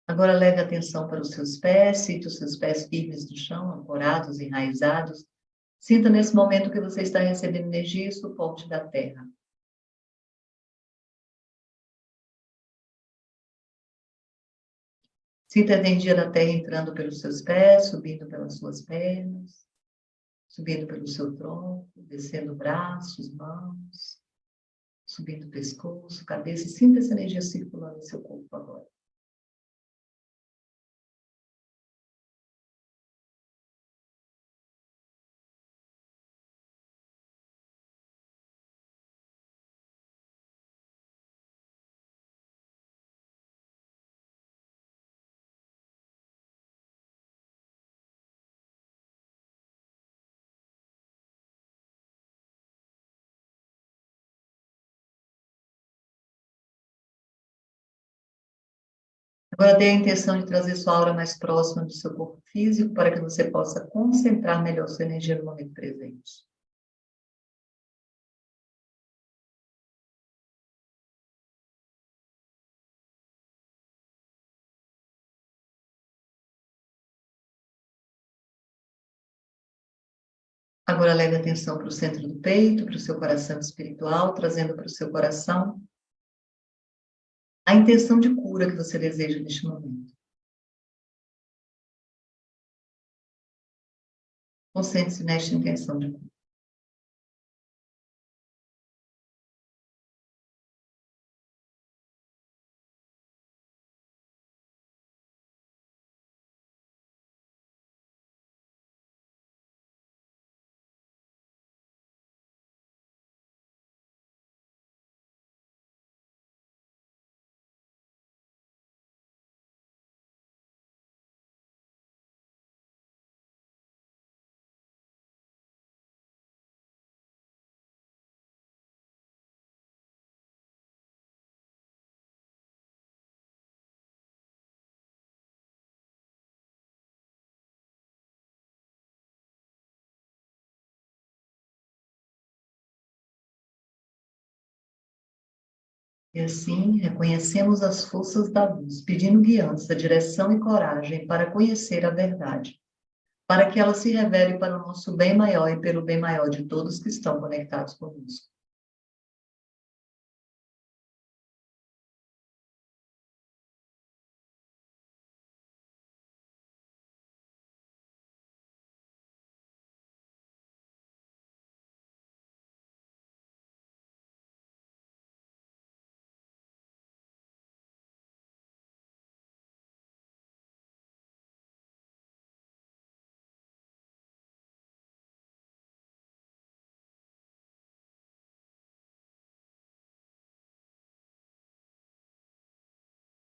Speaker 1: Agora leve atenção para os seus pés, sinta os seus pés firmes no chão, ancorados, enraizados. Sinta nesse momento que você está recebendo energia e suporte da terra. Sinta a energia da terra entrando pelos seus pés, subindo pelas suas pernas, subindo pelo seu tronco, descendo braços, mãos, subindo o pescoço, cabeça. Sinta essa energia circulando no seu corpo agora. Agora dê a intenção de trazer sua aura mais próxima do seu corpo físico para que você possa concentrar melhor sua energia no momento presente. Agora leve atenção para o centro do peito, para o seu coração espiritual, trazendo para o seu coração a intenção de cura que você deseja neste momento. Concentre-se nesta intenção de cura. E assim, reconhecemos as forças da luz, pedindo guiança, direção e coragem para conhecer a verdade, para que ela se revele para o nosso bem maior e pelo bem maior de todos que estão conectados conosco.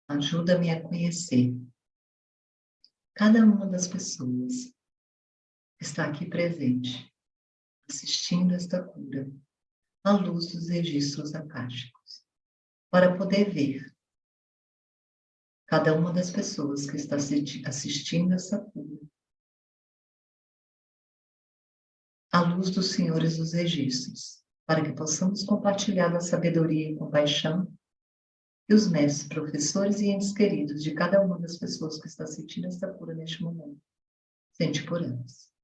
Speaker 1: Ajuda-me a conhecer cada uma das pessoas que está aqui presente, assistindo esta cura, à luz dos registros akáshicos, para poder ver cada uma das pessoas que está assistindo essa cura, à luz dos senhores dos registros, para que possamos compartilhar da sabedoria e compaixão e os mestres, professores e entes queridos de cada uma das pessoas que está sentindo essa cura neste momento. Sente por elas.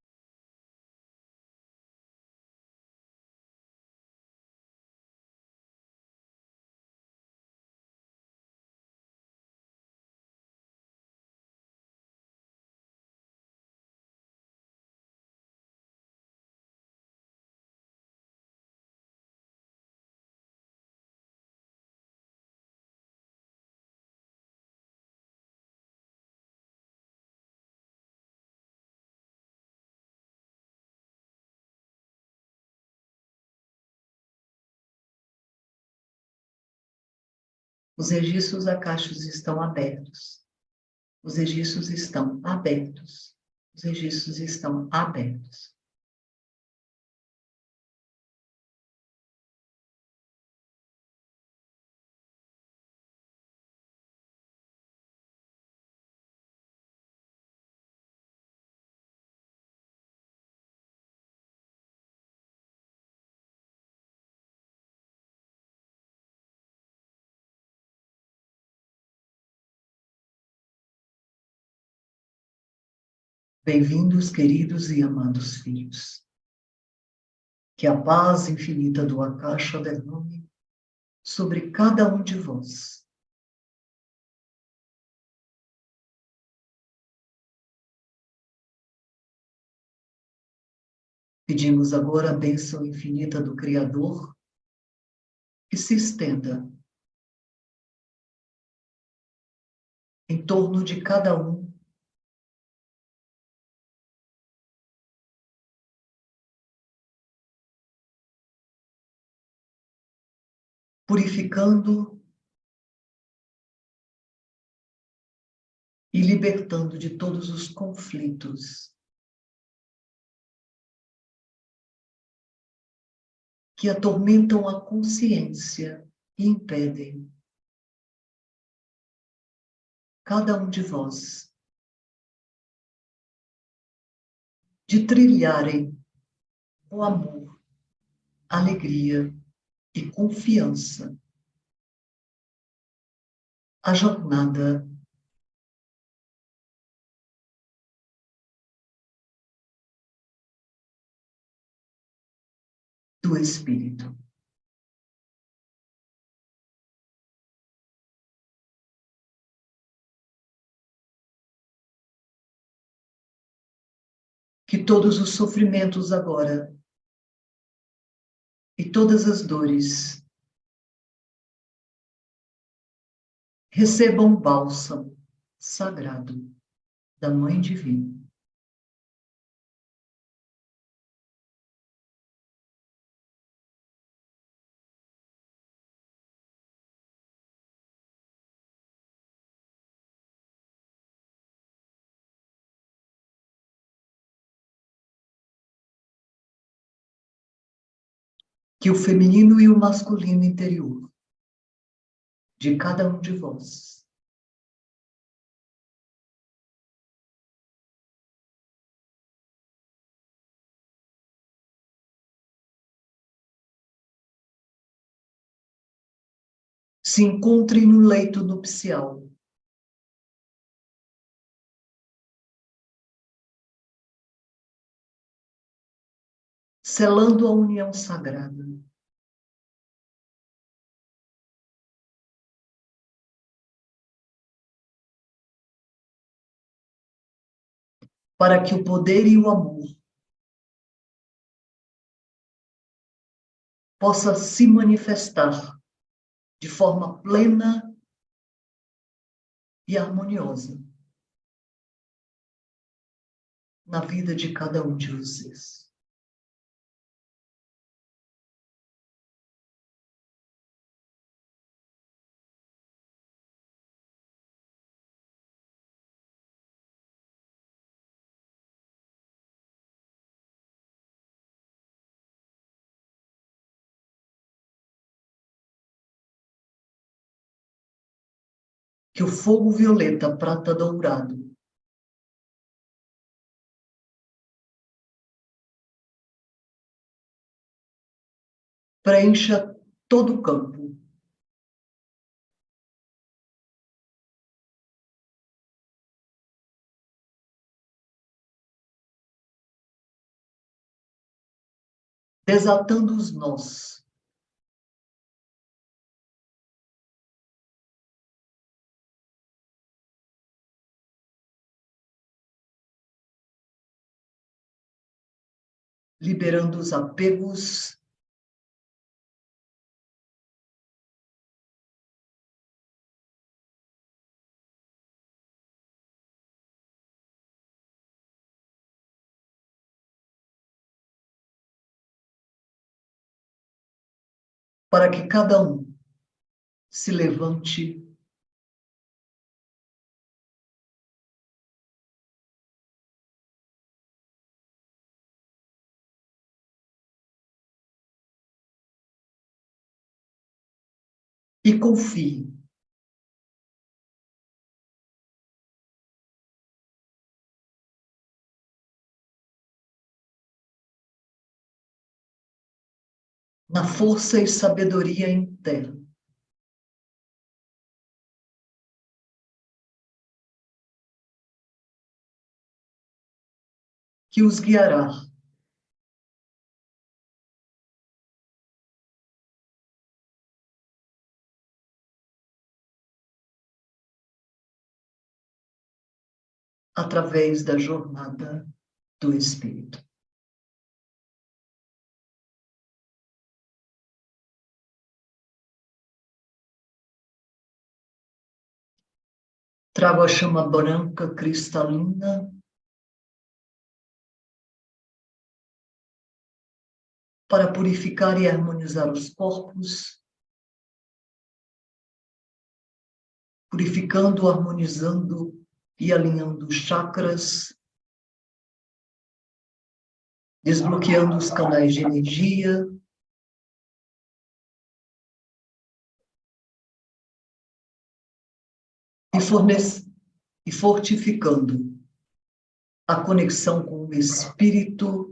Speaker 1: Os registros akáshicos estão abertos. Os registros estão abertos. Os registros estão abertos. Bem-vindos, queridos e amados filhos. Que a paz infinita do Akasha derrame sobre cada um de vós. Pedimos agora a bênção infinita do Criador que se estenda em torno de cada um, purificando e libertando de todos os conflitos que atormentam a consciência e impedem cada um de vós de trilharem o amor, alegria e confiança a jornada do Espírito. Que todos os sofrimentos agora e todas as dores recebam o bálsamo sagrado da Mãe Divina. Que o feminino e o masculino interior de cada um de vós se encontrem no leito nupcial, selando a união sagrada. Para que o poder e o amor possa se manifestar de forma plena e harmoniosa na vida de cada um de vocês. Que o fogo violeta prata dourado preencha todo o campo, desatando os nós, liberando os apegos, para que cada um se levante e confie na força e sabedoria interna que os guiará através da jornada do Espírito. Trago a chama branca cristalina para purificar e harmonizar os corpos, purificando, harmonizando e alinhando os chakras, desbloqueando os canais de energia, e fortificando a conexão com o espírito,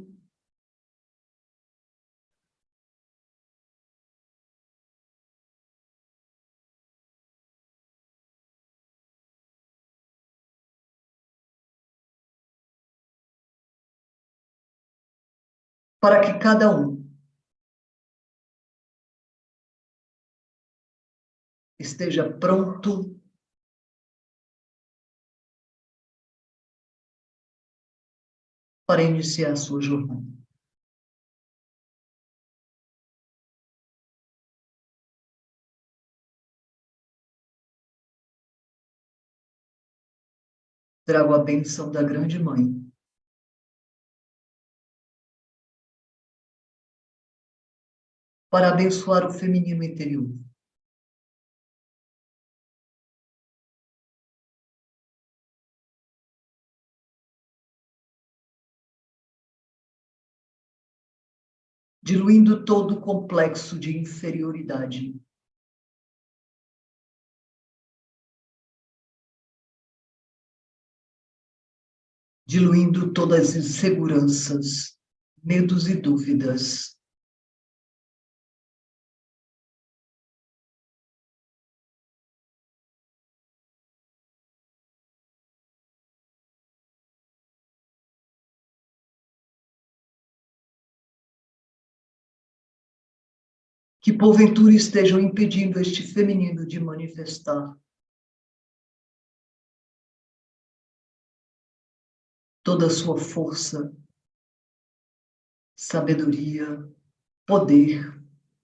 Speaker 1: para que cada um esteja pronto para iniciar sua jornada. Trago a bênção da Grande Mãe para abençoar o feminino interior. Diluindo todo o complexo de inferioridade. Diluindo todas as inseguranças, medos e dúvidas. Que porventura estejam impedindo este feminino de manifestar toda a sua força, sabedoria, poder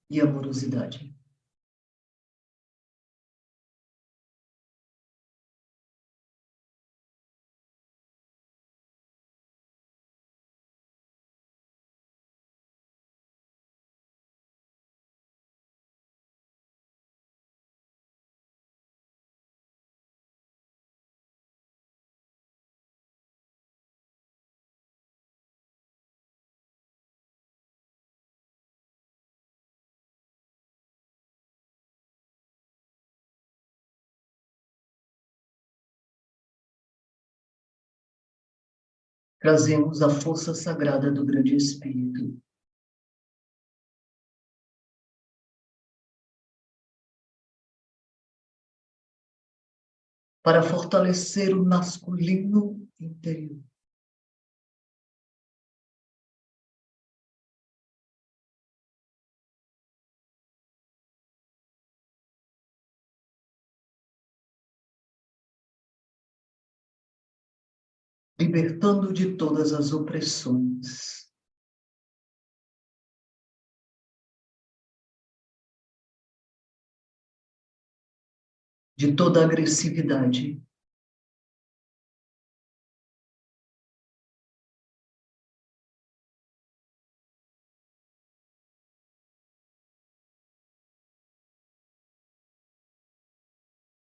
Speaker 1: e amorosidade. Trazemos a força sagrada do Grande Espírito para fortalecer o masculino interior. Libertando de todas as opressões. De toda agressividade.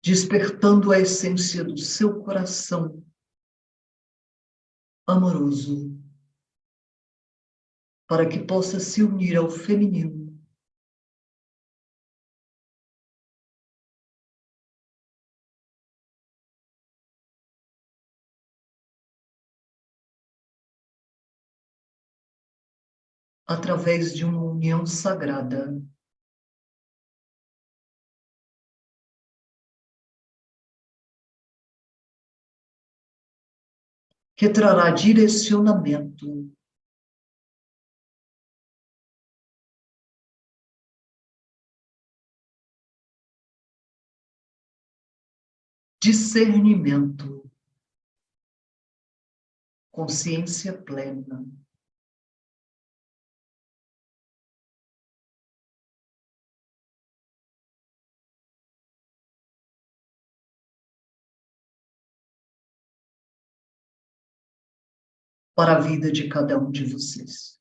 Speaker 1: Despertando a essência do seu coração amoroso, para que possa se unir ao feminino, através de uma união sagrada, que trará direcionamento, discernimento, consciência plena, para a vida de cada um de vocês.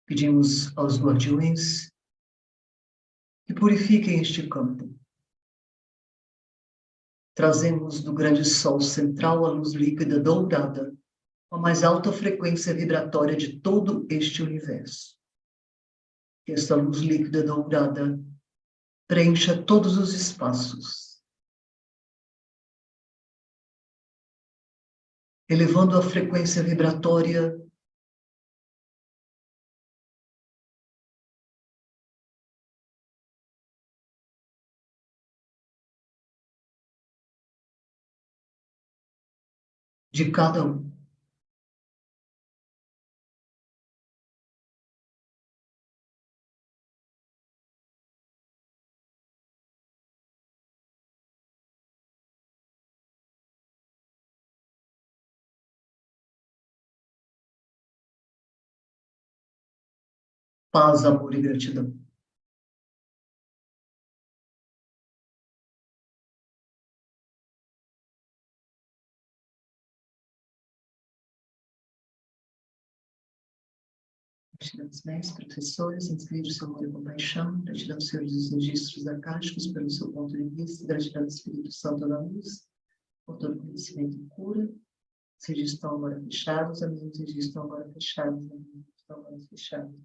Speaker 1: Pedimos aos guardiões que purifiquem este campo. Trazemos do grande sol central a luz líquida dourada, com a mais alta frequência vibratória de todo este universo. Que esta luz líquida dourada preencha todos os espaços, elevando a frequência vibratória de cada um. Paz, amor e gratidão. Gratidão aos mestres, professores, inscritos, amor e compaixão. Gratidão aos senhores dos registros acásticos pelo seu ponto de vista. Gratidão ao Espírito Santo da Luz por todo conhecimento e cura. Os registros estão agora fechados, amigos, os registros estão agora fechados, amigos, estão agora fechados.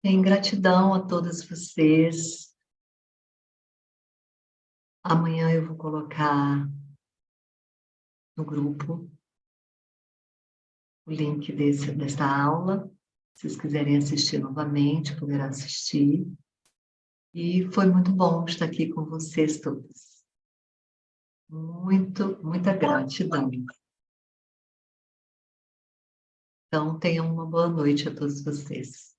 Speaker 1: Em gratidão a todas vocês. Amanhã eu vou colocar no grupo o link desta aula. Se vocês quiserem assistir novamente, poderá assistir. E foi muito bom estar aqui com vocês todos. Muita gratidão. Então, tenham uma boa noite a todos vocês.